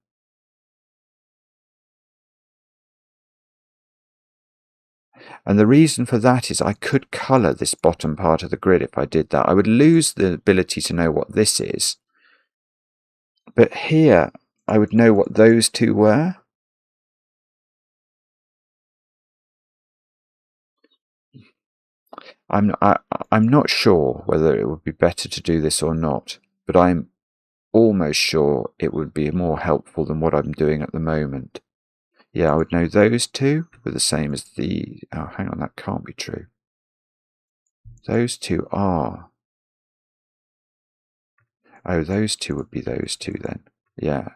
And the reason for that is I could colour this bottom part of the grid if I did that. I would lose the ability to know what this is. But here, I would know what those 2 were. I'm not sure whether it would be better to do this or not, but I'm almost sure it would be more helpful than what I'm doing at the moment. Yeah, I would know those 2 were the same as the... Oh, hang on, that can't be true. Those 2 are... Oh, those 2 would be those 2 then. Yeah.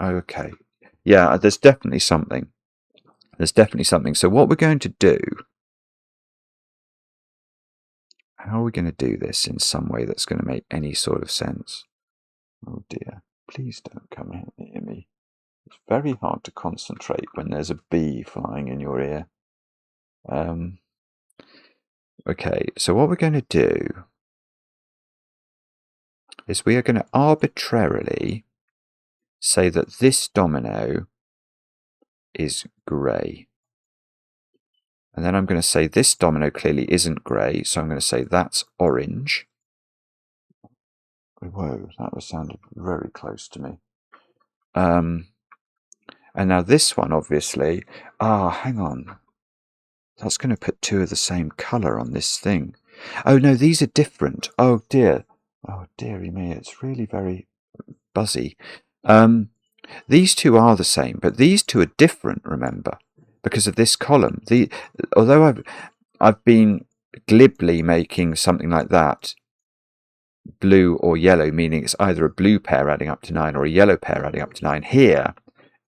Okay. Yeah, there's definitely something. There's definitely something. So what we're going to do... How are we going to do this in some way that's going to make any sort of sense? Oh dear. Please don't come near me. It's very hard to concentrate when there's a bee flying in your ear. Okay, so what we're going to do is we are going to arbitrarily say that this domino is grey. And then I'm going to say this domino clearly isn't grey, so I'm going to say that's orange. Whoa, that sounded very close to me. And now this one, obviously... hang on. That's going to put 2 of the same colour on this thing. Oh, no, these are different. Oh, dear. Oh, dearie me, it's really very buzzy. These 2 are the same, but these 2 are different, remember, because of this column. Although I've been glibly making something like that blue or yellow, meaning it's either a blue pair adding up to 9 or a yellow pair adding up to 9. Here,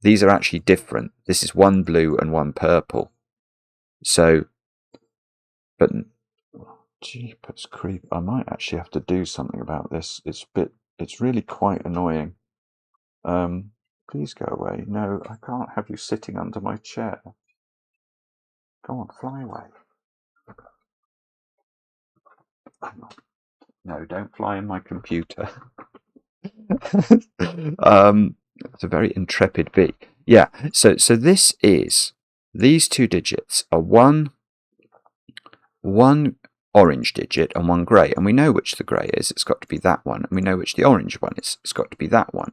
these are actually different. This is 1 blue and 1 purple. So, but jeepers creep, I might actually have to do something about this. It's really quite annoying. Please go away. No, I can't have you sitting under my chair. Go on, fly away. Hang on. No, don't fly in my computer. It's a very intrepid bee. Yeah, so these two digits are one orange digit and one grey, and we know which the grey is, it's got to be that one, and we know which the orange one is, it's got to be that one.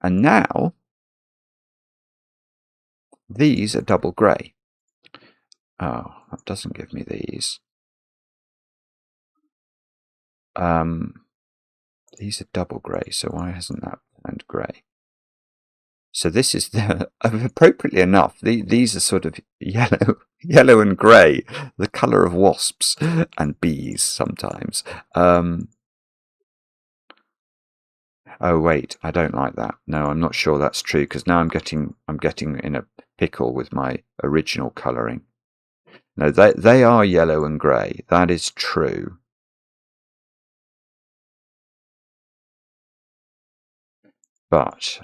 And now these are double grey. Oh, that doesn't give me these. These are double grey, so why hasn't that turned grey? So this is the appropriately enough. These are sort of yellow and grey, the colour of wasps and bees sometimes. Oh wait, I don't like that. No, I'm not sure that's true because now I'm getting in a pickle with my original colouring. No, they are yellow and grey. That is true. But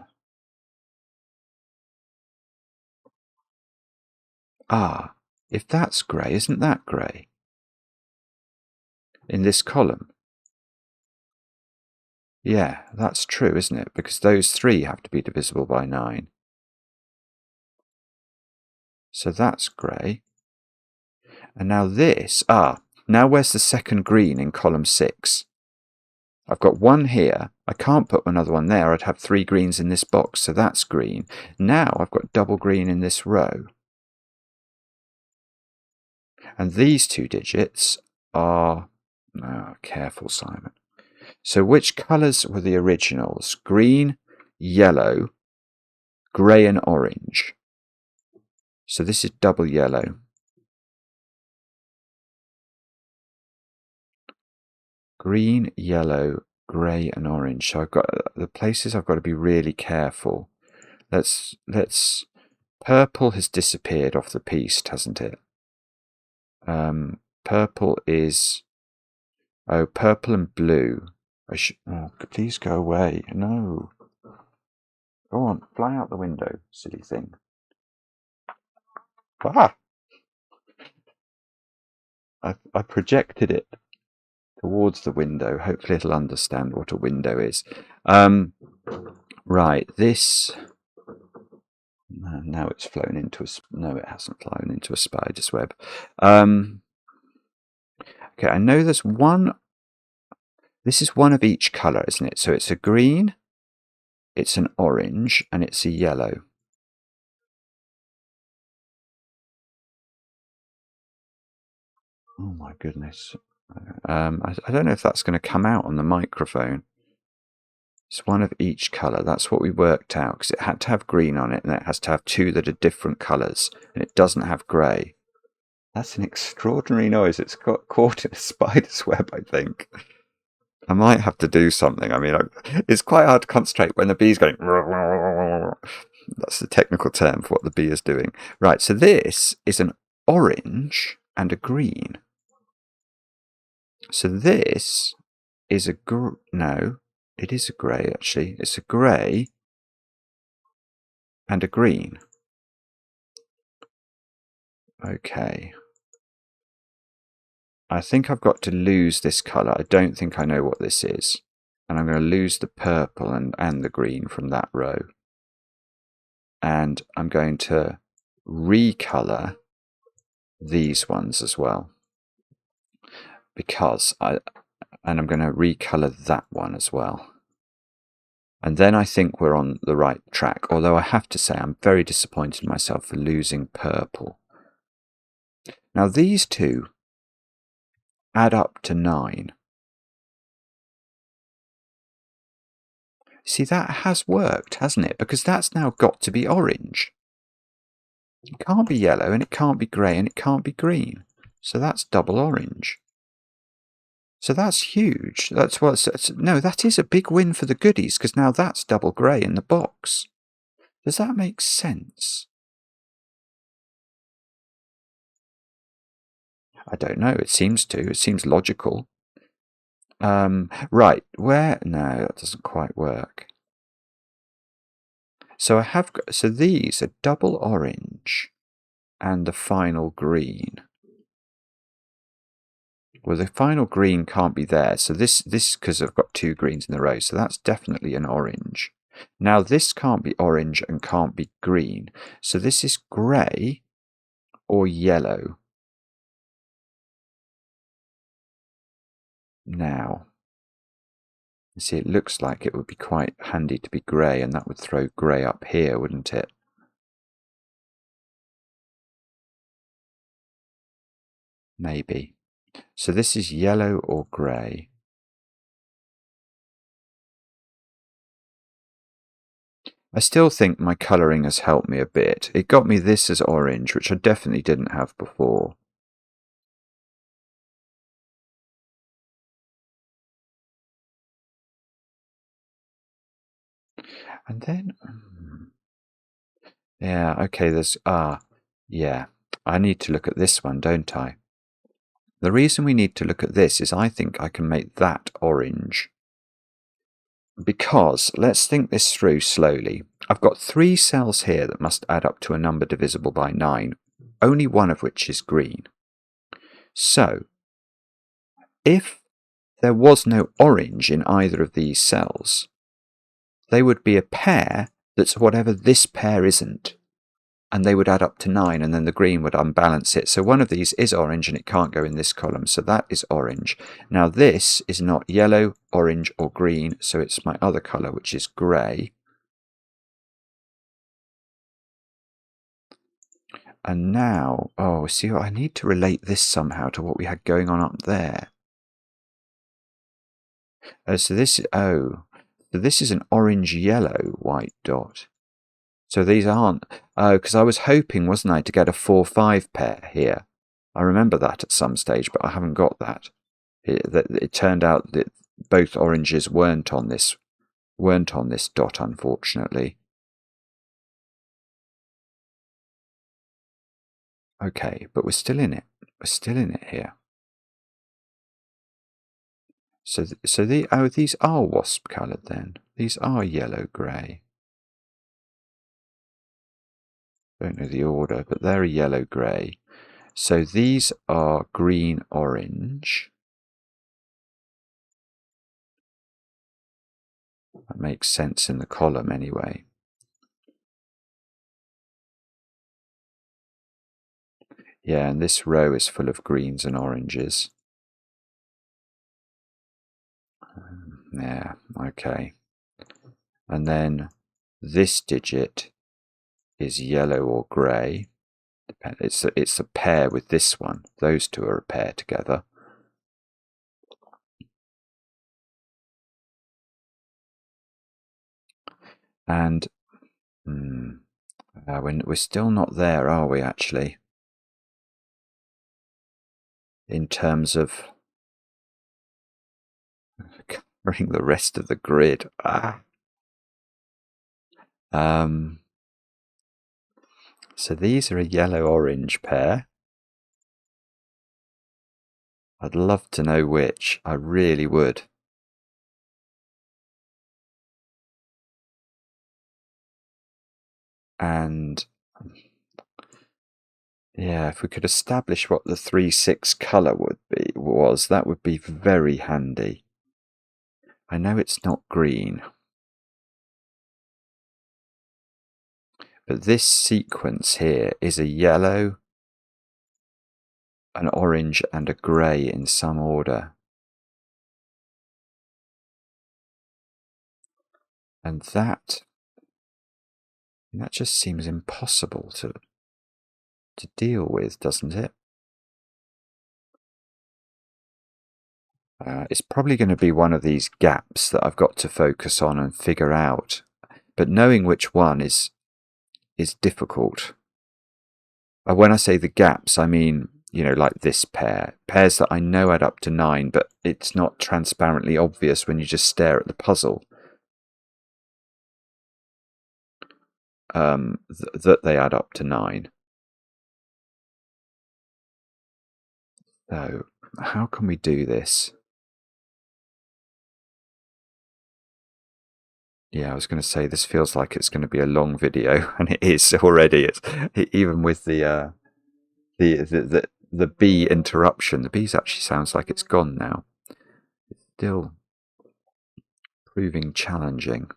if that's grey, isn't that grey? In this column. Yeah, that's true, isn't it? Because those three have to be divisible by 9. So that's grey. And now this, now where's the second green in column 6? I've got one here. I can't put another one there. I'd have 3 greens in this box, so that's green. Now I've got double green in this row. And these two digits are... Oh, careful, Simon. So which colours were the originals? Green, yellow, grey and orange. So this is double yellow. Green, yellow, grey and orange. So I've got the places I've got to be really careful. Let's purple has disappeared off the piece, hasn't it? Purple is purple and blue. Oh, please go away. No. Go on, fly out the window, silly thing. Ah! I projected it towards the window. Hopefully it'll understand what a window is. Right, this... Now it's flown into a... No, it hasn't flown into a spider's web. Okay, I know there's one... This is one of each colour, isn't it? So it's a green, it's an orange, and it's a yellow. Oh my goodness. I don't know if that's going to come out on the microphone. It's one of each colour. That's what we worked out, because it had to have green on it, and it has to have 2 that are different colours, and it doesn't have grey. That's an extraordinary noise. It's got caught in a spider's web, I think. I might have to do something. I mean, it's quite hard to concentrate when the bee's going... That's the technical term for what the bee is doing. Right, so this is an orange and a green. So this is a no, it is a grey actually. It's a grey and a green. Okay. I think I've got to lose this colour. I don't think I know what this is. And I'm going to lose the purple and the green from that row. And I'm going to recolour these ones as well. Because I'm going to recolour that one as well. And then I think we're on the right track, although I have to say I'm very disappointed in myself for losing purple. Now these two add up to 9. See, that has worked, hasn't it? Because that's now got to be orange. It can't be yellow, and it can't be grey, and it can't be green. So that's double orange. So that's huge. No, that is a big win for the goodies, because now that's double grey in the box. Does that make sense? I don't know. It seems to. It seems logical. Right. Where? No, that doesn't quite work. So so these are double orange and the final green. Well, the final green can't be there. So this because I've got 2 greens in a row. So that's definitely an orange. Now this can't be orange and can't be green. So this is grey or yellow. Now, you see, it looks like it would be quite handy to be grey, and that would throw grey up here, wouldn't it? Maybe. So this is yellow or grey. I still think my colouring has helped me a bit. It got me this as orange, which I definitely didn't have before. And then, yeah, okay, there's, yeah, I need to look at this one, don't I? The reason we need to look at this is I think I can make that orange. Because, let's think this through slowly. I've got 3 cells here that must add up to a number divisible by 9, only one of which is green. So, if there was no orange in either of these cells, they would be a pair that's whatever this pair isn't. And they would add up to 9, and then the green would unbalance it. So one of these is orange, and it can't go in this column. So that is orange. Now this is not yellow, orange, or green, so it's my other colour, which is grey. And now, oh, see, I need to relate this somehow to what we had going on up there. So this is an orange-yellow white dot. So these aren't, because I was hoping, wasn't I, to get a 4-5 pair here. I remember that at some stage, but I haven't got that. It turned out that both oranges weren't on this dot, unfortunately. Okay, but we're still in it. We're still in it here. So these are wasp coloured then. These are yellow-grey. Don't know the order, but they're a yellow-grey. So these are green-orange. That makes sense in the column anyway. Yeah, and this row is full of greens and oranges. Yeah, okay. And then this digit is yellow or grey. It's a pair with this one. Those two are a pair together. And we're still not there, are we, actually? In terms of covering the rest of the grid. So these are a yellow-orange pair. I'd love to know which. I really would. And yeah, if we could establish what the 3-6 colour was, that would be very handy. I know it's not green. But this sequence here is a yellow, an orange, and a grey in some order. And that just seems impossible to deal with, doesn't it? It's probably going to be one of these gaps that I've got to focus on and figure out. But knowing which one is difficult. When I say the gaps, I mean, you know, like this pairs that I know add up to 9, but it's not transparently obvious when you just stare at the puzzle that they add up to 9. So how can we do this? Yeah, I was going to say this feels like it's going to be a long video, and it is already. It's even with the the bee interruption. The bees actually sounds like it's gone now. It's still proving challenging.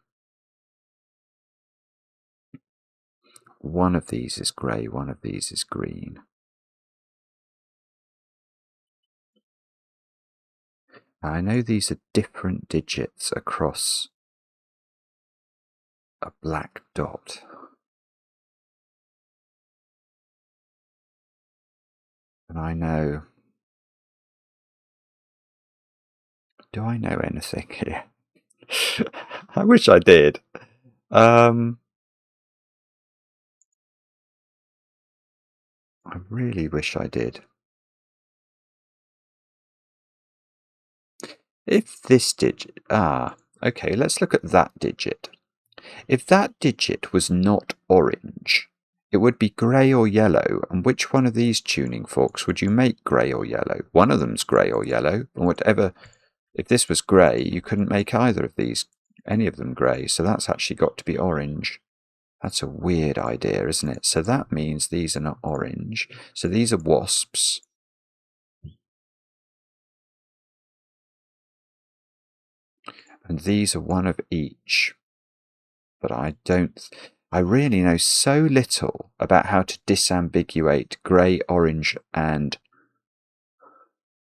One of these is grey, one of these is green. I know these are different digits across a black dot. And I know... Do I know anything here? I wish I did. I really wish I did. If this digit... okay, let's look at that digit. If that digit was not orange, it would be grey or yellow. And which one of these tuning forks would you make grey or yellow? One of them's grey or yellow, and whatever... If this was grey, you couldn't make either of these, any of them grey, so that's actually got to be orange. That's a weird idea, isn't it? So that means these are not orange. So these are wasps. And these are one of each. But I really know so little about how to disambiguate grey, orange, and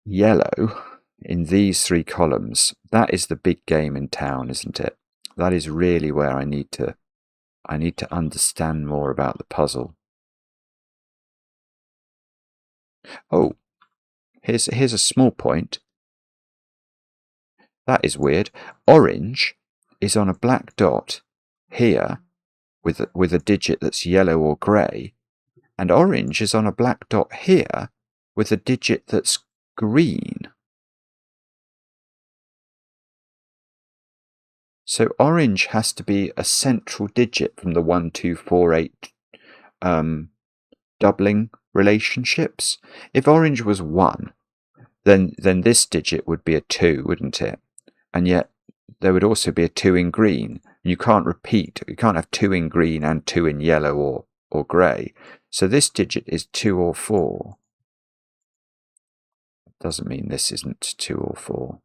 yellow in these three columns. That is the big game in town, isn't it? That is really where I need to understand more about the puzzle. Oh, here's a small point. That is weird. Orange is on a black dot here with a digit that's yellow or grey, and orange is on a black dot here with a digit that's green. So orange has to be a central digit from the 1, 2, 4, 8 doubling relationships. If orange was 1, then this digit would be a 2, wouldn't it? And yet there would also be a 2 in green. You can't repeat. You can't have 2 in green and 2 in yellow or grey. So this digit is 2 or 4. Doesn't mean this isn't 2 or 4.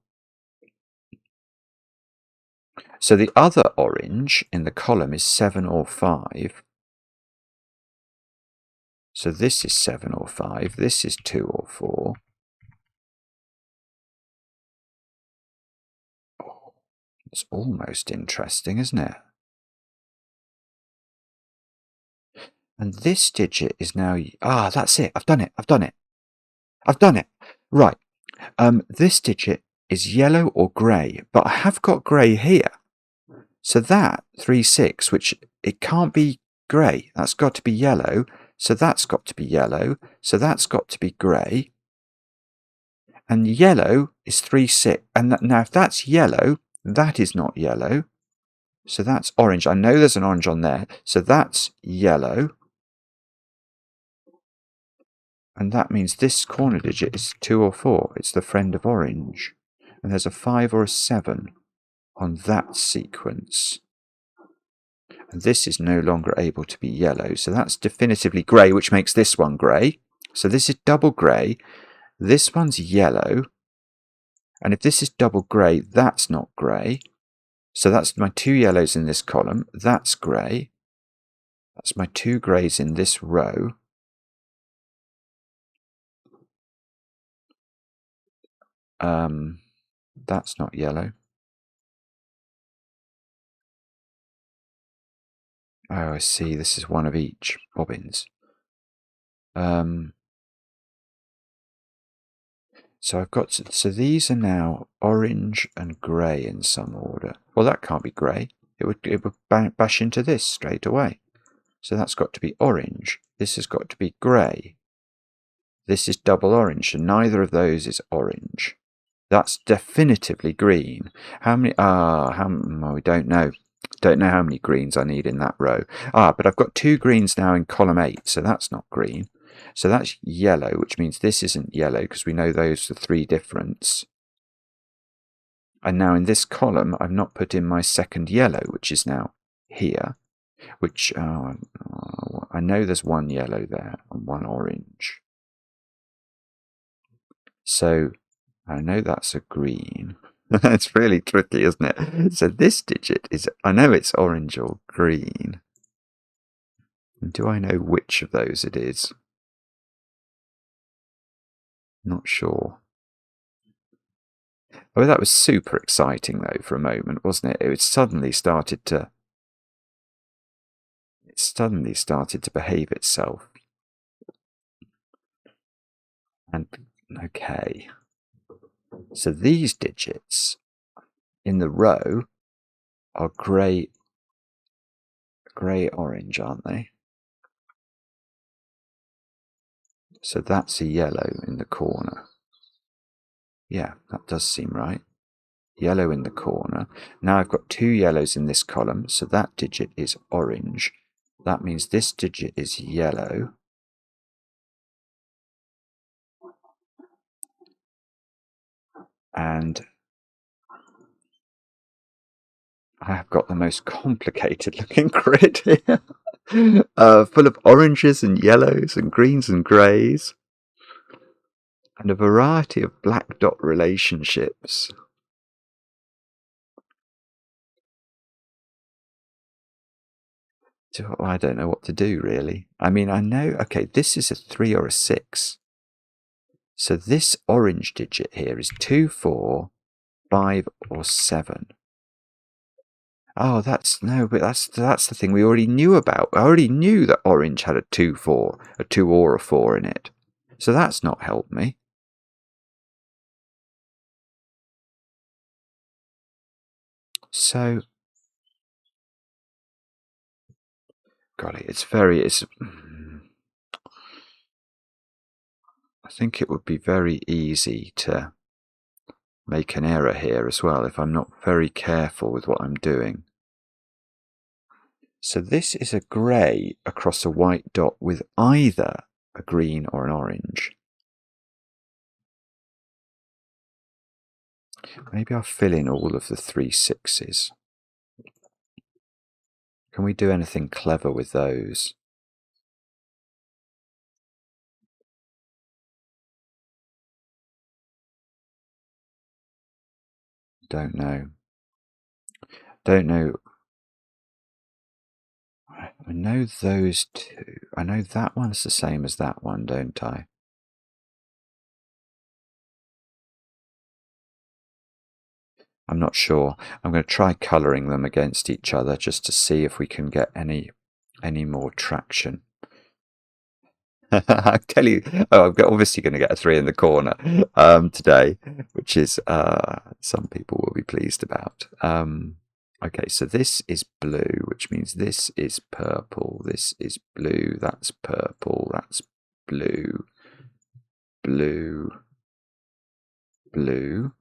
So the other orange in the column is 7 or 5. So this is 7 or 5. This is 2 or 4. Oh, it's almost interesting, isn't it? And this digit is now... that's it. I've done it. Right. This digit is yellow or grey, but I have got grey here. So that 3, 6, which it can't be grey. That's got to be yellow. So that's got to be yellow. So that's got to be grey. And yellow is 3, 6. And now if that's yellow, that is not yellow. So that's orange. I know there's an orange on there. So that's yellow. And that means this corner digit is 2 or 4. It's the friend of orange. And there's a 5 or a 7 on that sequence. And this is no longer able to be yellow. So that's definitively grey, which makes this one grey. So this is double grey. This one's yellow. And if this is double grey, that's not grey. So that's my 2 yellows in this column. That's grey. That's my 2 greys in this row. That's not yellow. Oh, I see. This is one of each bobbins. So I've got so these are now orange and grey in some order. Well, that can't be grey. It would bash into this straight away. So that's got to be orange. This has got to be grey. This is double orange, and neither of those is orange. That's definitively green. How many? We don't know. Don't know how many greens I need in that row. But I've got 2 greens now in column 8, so that's not green. So that's yellow, which means this isn't yellow because we know those are 3 difference. And now in this column, I've not put in my second yellow, which is now here, which I know there's 1 yellow there and 1 orange. So I know that's a green. It's really tricky, isn't it? So this digit is, I know it's orange or green. And do I know which of those it is? Not sure. Oh, that was super exciting though for a moment, wasn't it? It suddenly started to behave itself. And okay. So these digits in the row are grey orange, aren't they? So that's a yellow in the corner. Yeah, that does seem right. Yellow in the corner. Now I've got two yellows in this column, so that digit is orange. That means this digit is yellow. And I have got the most complicated looking grid here. Full of oranges and yellows and greens and greys. And a variety of black dot relationships. So I don't know what to do, really. I mean, I know, okay, this is a 3 or a 6. So this orange digit here is 2, 4, 5, or 7. Oh, that's the thing we already knew about. I already knew that orange had a 2, 4, a 2 or a 4 in it. So that's not helped me. So, golly, I think it would be very easy to make an error here as well if I'm not very careful with what I'm doing. So this is a grey across a white dot with either a green or an orange. Maybe I'll fill in all of the 3 6s. Can we do anything clever with those? Don't know. Don't know. I know those two. I know that one's the same as that one, don't I? I'm not sure. I'm going to try colouring them against each other just to see if we can get any more traction. I tell you, I'm obviously going to get a 3 in the corner today, which is some people will be pleased about. Okay, so this is blue, which means this is purple, this is blue, that's purple, that's blue, blue, blue,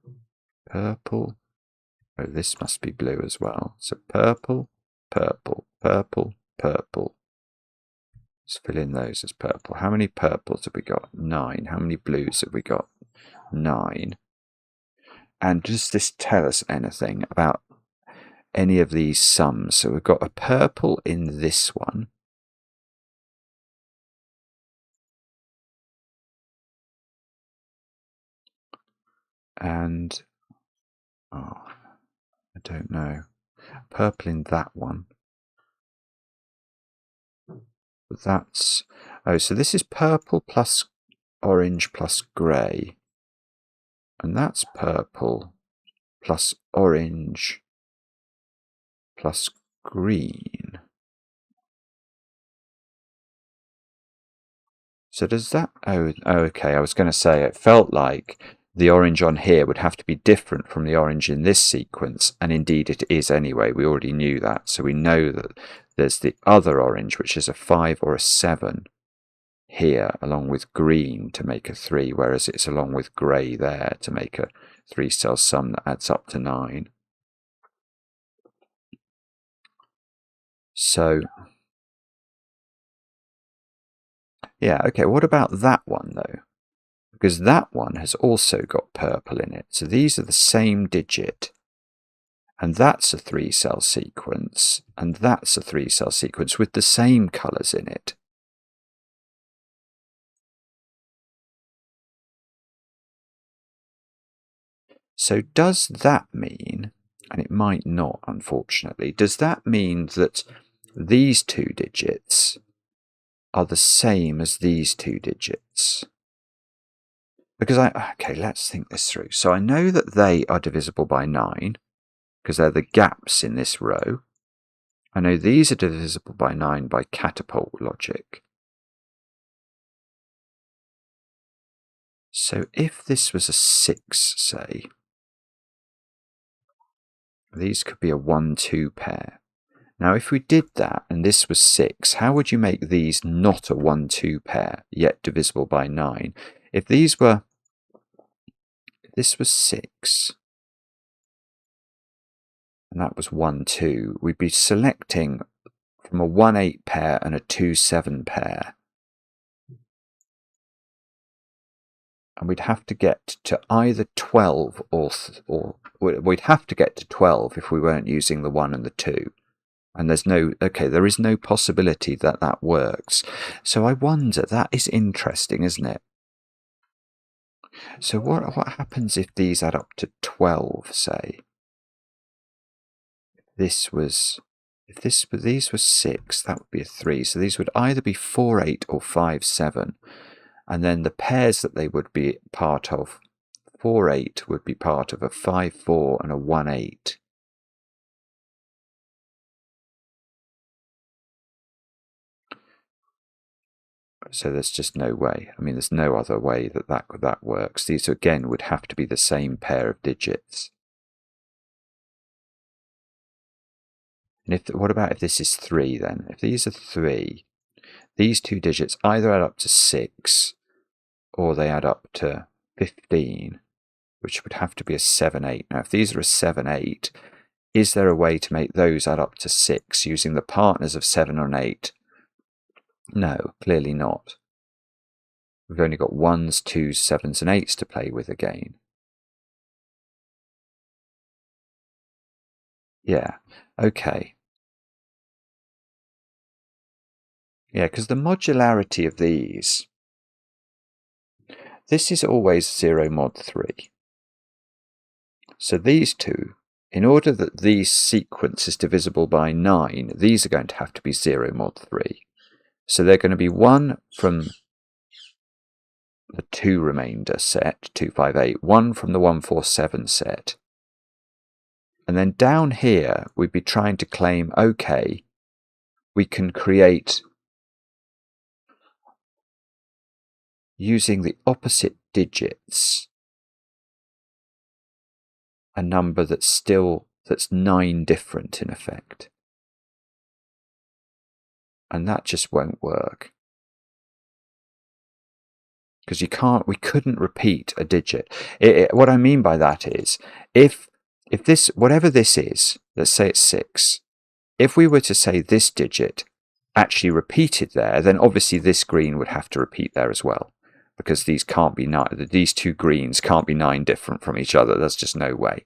purple. Oh, this must be blue as well. So purple, purple, purple, purple. Let's fill in those as purple. How many purples have we got? 9. How many blues have we got? 9. And does this tell us anything about any of these sums? So we've got a purple in this one. And, oh, I don't know. Purple in that one. That's, oh, so this is purple plus orange plus grey. And that's purple plus orange plus green. So does that... Oh, okay, I was going to say it felt like the orange on here would have to be different from the orange in this sequence, and indeed it is anyway. We already knew that. So we know that there's the other orange, which is a 5 or a 7 here, along with green to make a 3, whereas it's along with grey there to make a 3-cell sum that adds up to 9. So, yeah, okay, what about that one, though? Because that one has also got purple in it. So these are the same digit. And that's a 3-cell sequence. And that's a 3-cell sequence with the same colours in it. So does that mean, and it might not, unfortunately, does that mean that these two digits are the same as these two digits? Because okay, let's think this through. So I know that they are divisible by 9, because they're the gaps in this row. I know these are divisible by 9 by catapult logic. So if this was a 6, say, these could be a 1-2 pair. Now if we did that and this was 6, how would you make these not a 1-2 pair, yet divisible by 9? If this was 6, and that was 1-2, we'd be selecting from a 1-8 pair and a 2-7 pair. And we'd have to get to either 12 or we'd have to get to 12 if we weren't using the 1 and the 2. And there is no possibility that that works. So I wonder, that is interesting, isn't it? So what happens if these add up to 12, say? These were 6, that would be a 3. So these would either be 4-8 or 5-7. And then the pairs that they would be part of, 4-8 would be part of a 5-4 and a 1-8. So there's just no way. I mean, there's no other way that works. These again would have to be the same pair of digits. And what about if this is 3 then? If these are 3, these two digits either add up to 6 or they add up to 15, which would have to be a 7-8. Now, if these are a 7-8, is there a way to make those add up to 6 using the partners of 7 and 8? No, clearly not. We've only got 1s, 2s, 7s and 8s to play with again. Yeah, okay. Yeah, because the modularity of these, this is always 0 mod 3. So these two, in order that these sequence is divisible by 9, these are going to have to be 0 mod 3. So they're going to be 1 from the 2 remainder set, 2, 5, 8, 1 from the 1, 4, 7 set. And then down here, we'd be trying to claim, okay, we can create, using the opposite digits, a number that's 9 different in effect. And that just won't work. Because we couldn't repeat a digit. What I mean by that is, if this, whatever this is, let's say it's 6, if we were to say this digit actually repeated there, then obviously this green would have to repeat there as well. Because these two greens can't be 9 different from each other. There's just no way.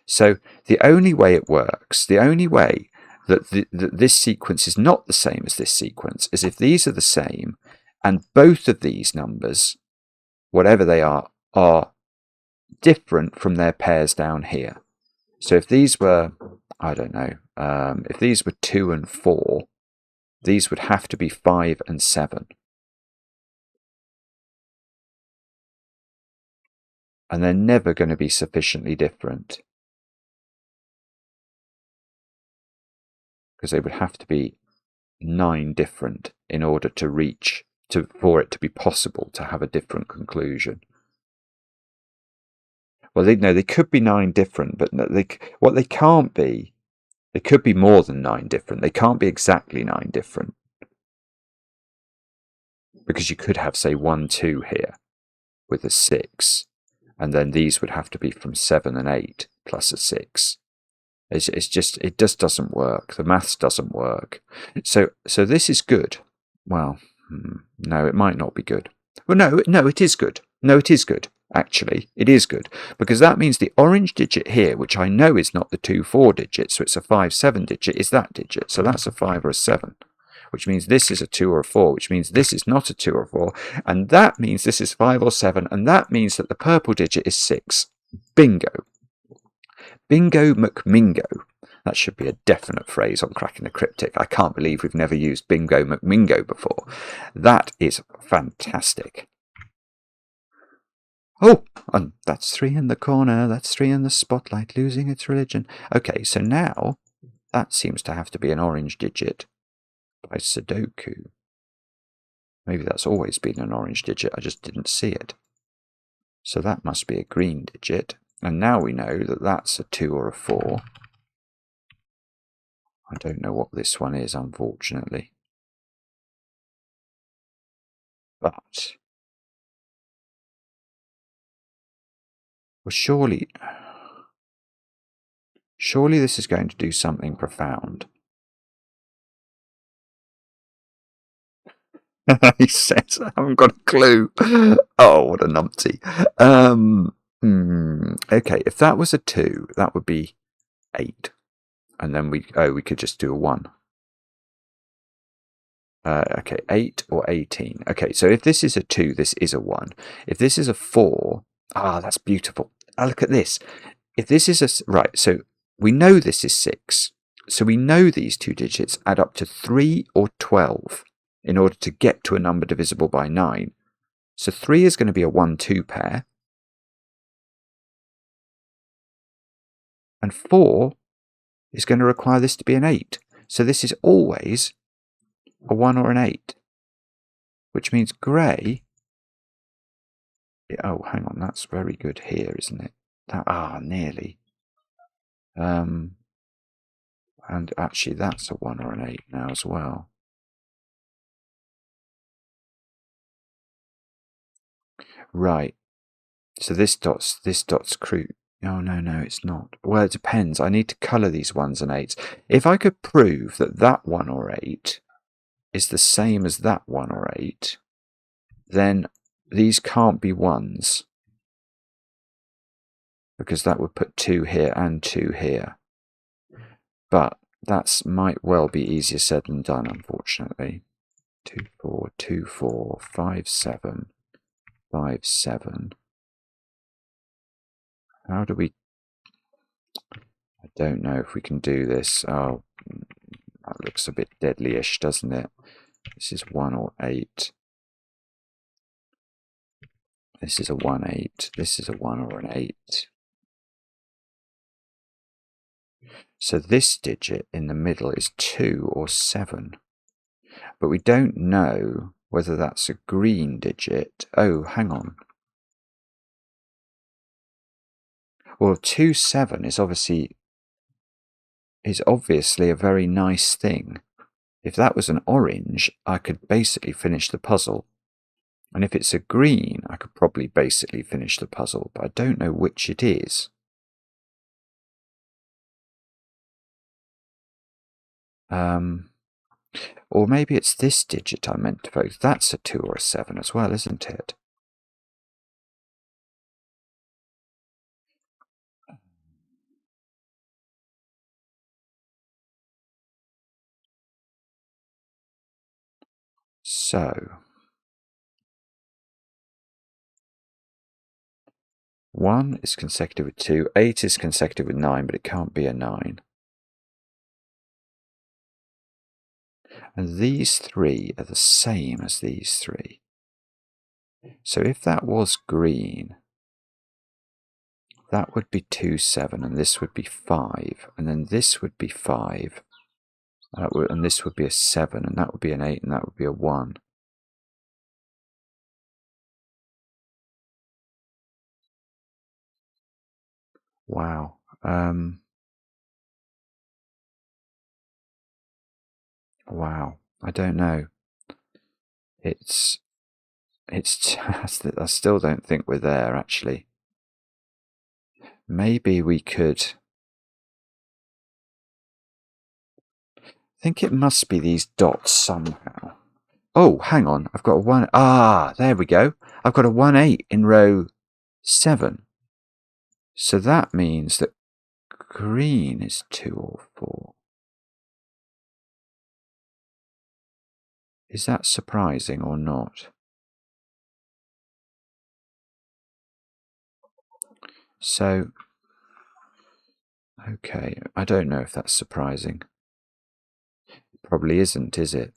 So the only way it works, the only way that this sequence is not the same as this sequence, is if these are the same and both of these numbers, whatever they are different from their pairs down here. So if these were, I don't know, if these were 2 and 4, these would have to be 5 and 7. And they're never going to be sufficiently different. Because they would have to be 9 different in order to reach, for it to be possible to have a different conclusion. Well, they could be 9 different, but what they can't be, they could be more than 9 different. They can't be exactly 9 different. Because you could have, say, 1, 2 here with a 6. And then these would have to be from 7 and 8 plus a 6. It just doesn't work. The maths doesn't work. So this is good. Well, no, it might not be good. Well, no, it is good. No, it is good. Actually, it is good. Because that means the orange digit here, which I know is not the 2, 4 digit, so it's a 5, 7 digit, is that digit. So that's a 5 or a 7. Which means this is a 2 or a 4, which means this is not a 2 or a 4, and that means this is 5 or 7, and that means that the purple digit is 6. Bingo. Bingo McMingo. That should be a definite phrase on Cracking the Cryptic. I can't believe we've never used Bingo McMingo before. That is fantastic. Oh, and that's 3 in the corner. That's 3 in the spotlight, losing its religion. Okay, so now that seems to have to be an orange digit by Sudoku. Maybe that's always been an orange digit. I just didn't see it. So that must be a green digit. And now we know that that's a 2 or a 4. I don't know what this one is, unfortunately. But, well, surely this is going to do something profound. He says, I haven't got a clue. Oh, what a numpty. Okay, if that was a 2, that would be 8. And then we could just do a 1. Okay, 8 or 18. Okay, so if this is a 2, this is a 1. If this is a 4, that's beautiful. Look at this. If this is a, right, so we know this is 6. So we know these 2 digits add up to 3 or 12 in order to get to a number divisible by 9. So 3 is going to be a 1-2 pair. And 4 is going to require this to be an 8. So this is always a 1 or an 8, which means grey. Oh, hang on, that's very good here, isn't it? Nearly. And actually, that's a 1 or an 8 now as well. Right. So this dot's crude. Oh, no, it's not. Well, it depends. I need to colour these 1s and 8s. If I could prove that that 1 or 8 is the same as that 1 or 8, then these can't be 1s, because that would put 2 here and 2 here. But that might well be easier said than done, unfortunately. 2, 4, 2, 4, 5, 7, 5, 7. How do we... I don't know if we can do this. Oh, that looks a bit deadly-ish, doesn't it? This is 1 or 8. This is a 1, 8. This is a 1 or an 8. So this digit in the middle is 2 or 7. But we don't know whether that's a green digit. Oh, hang on. Well, 2, 7 is obviously a very nice thing. If that was an orange, I could basically finish the puzzle. And if it's a green, I could probably basically finish the puzzle, but I don't know which it is. Or maybe it's this digit I meant to vote. That's a 2 or a 7 as well, isn't it? So, 1 is consecutive with 2, 8 is consecutive with 9, but it can't be a 9. And these 3 are the same as these 3. So if that was green, that would be 2, 7, and this would be 5, and then this would be 5, and this would be a 7, and that would be an 8, and that would be a 1. Wow. Wow. I don't know. It's just that I still don't think we're there, actually. Maybe we could... I think it must be these dots somehow. Oh, hang on. I've got a 1... there we go. I've got a 1, 8 in row 7. So that means that green is 2 or 4. Is that surprising or not? So, okay, I don't know if that's surprising. Probably isn't, is it?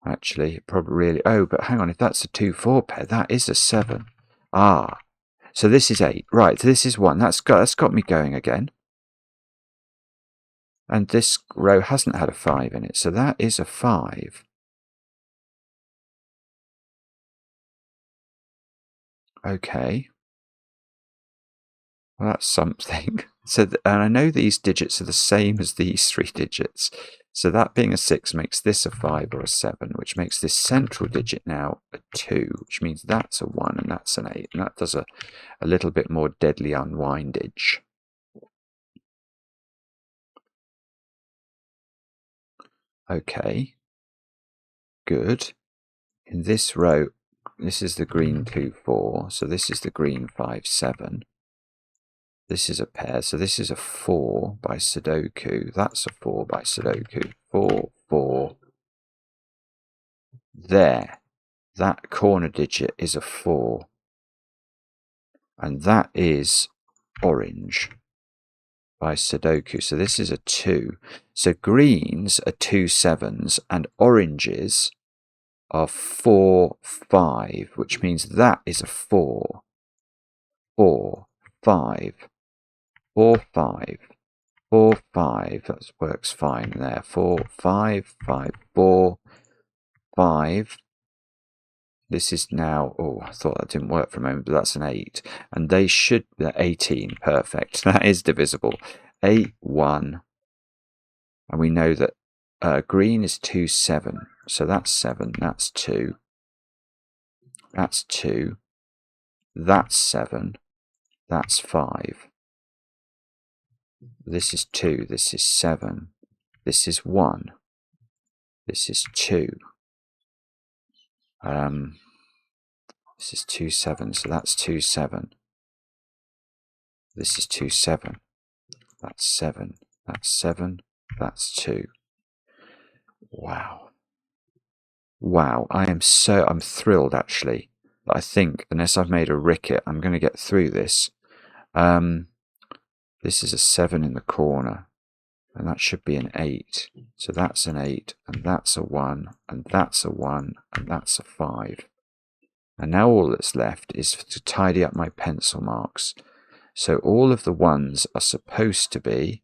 Actually, it probably really... Oh, but hang on, if that's a 2-4 pair, that is a 7. Ah, so this is 8. Right, so this is 1. That's got me going again. And this row hasn't had a 5 in it, so that is a 5. Okay. Well, that's something. So, and I know these digits are the same as these 3 digits. So that being a 6 makes this a 5 or a 7, which makes this central digit now a 2, which means that's a 1 and that's an 8. And that does a little bit more deadly unwindage. Okay. Good. In this row, this is the green 2-4, so this is the green 5-7. This is a pair, so this is a 4 by Sudoku. That's a 4 by Sudoku. 4, 4. There. That corner digit is a 4. And that is orange by Sudoku. So this is a 2. So greens are 2 7s and oranges are 4, 5, which means that is a 4. 4, 5. 4, 5, 4, 5. That works fine there. 4, 5, 5, 4, 5. This is now, oh, I thought that didn't work for a moment, but that's an 8. And they should be 18. Perfect. That is divisible. 8, 1. And we know that green is 2, 7. So that's 7. That's 2. That's 2. That's 7. That's 5. This is 2. This is 7. This is 1. This is 2. This is 2, 7. So that's 2, 7. This is 2, 7. That's 7. That's 7. That's 2. Wow. Wow. I'm thrilled, actually. I think, unless I've made a ricket, I'm going to get through this. This is a 7 in the corner. And that should be an 8. So that's an 8. And that's a 1. And that's a 1. And that's a 5. And now all that's left is to tidy up my pencil marks. So all of the 1s are supposed to be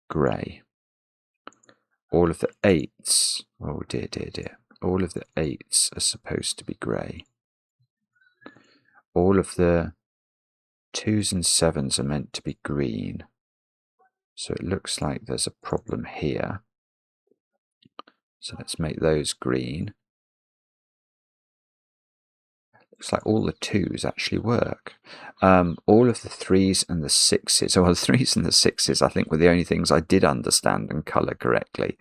grey. All of the 8s, oh dear, dear, dear. All of the 8s are supposed to be grey. All of the 2s and 7s are meant to be green. So it looks like there's a problem here. So let's make those green. Looks like all the 2s actually work. All of the 3s and the 6s, well, the 3s and the 6s I think were the only things I did understand and colour correctly.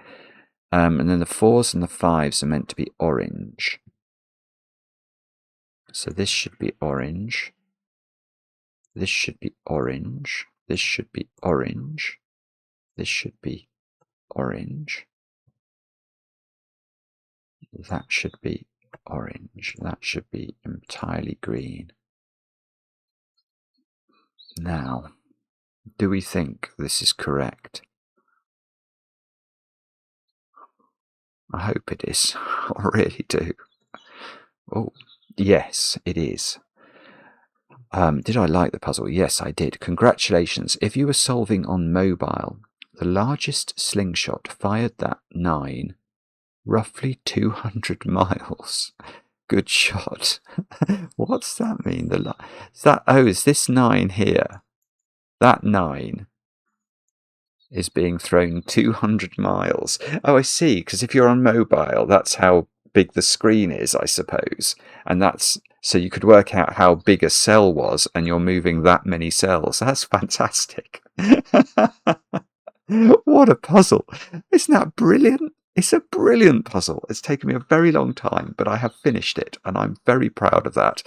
And then the 4s and the 5s are meant to be orange. So this should be orange. This should be orange. This should be orange. This should be orange. That should be orange. That should be entirely green. Now, do we think this is correct? I hope it is. I really do. Oh, yes, it is. Did I like the puzzle? Yes, I did. Congratulations. If you were solving on mobile, the largest slingshot fired that 9 roughly 200 miles. Good shot. What's that mean? Is this 9 here? That 9 is being thrown 200 miles. Oh, I see, because if you're on mobile, that's how big the screen is, I suppose. And that's so you could work out how big a cell was, and you're moving that many cells. That's fantastic. What a puzzle. Isn't that brilliant? It's a brilliant puzzle. It's taken me a very long time, but I have finished it, and I'm very proud of that.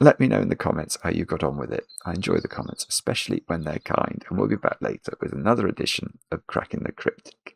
Let me know in the comments how you got on with it. I enjoy the comments, especially when they're kind, and we'll be back later with another edition of Cracking the Cryptic.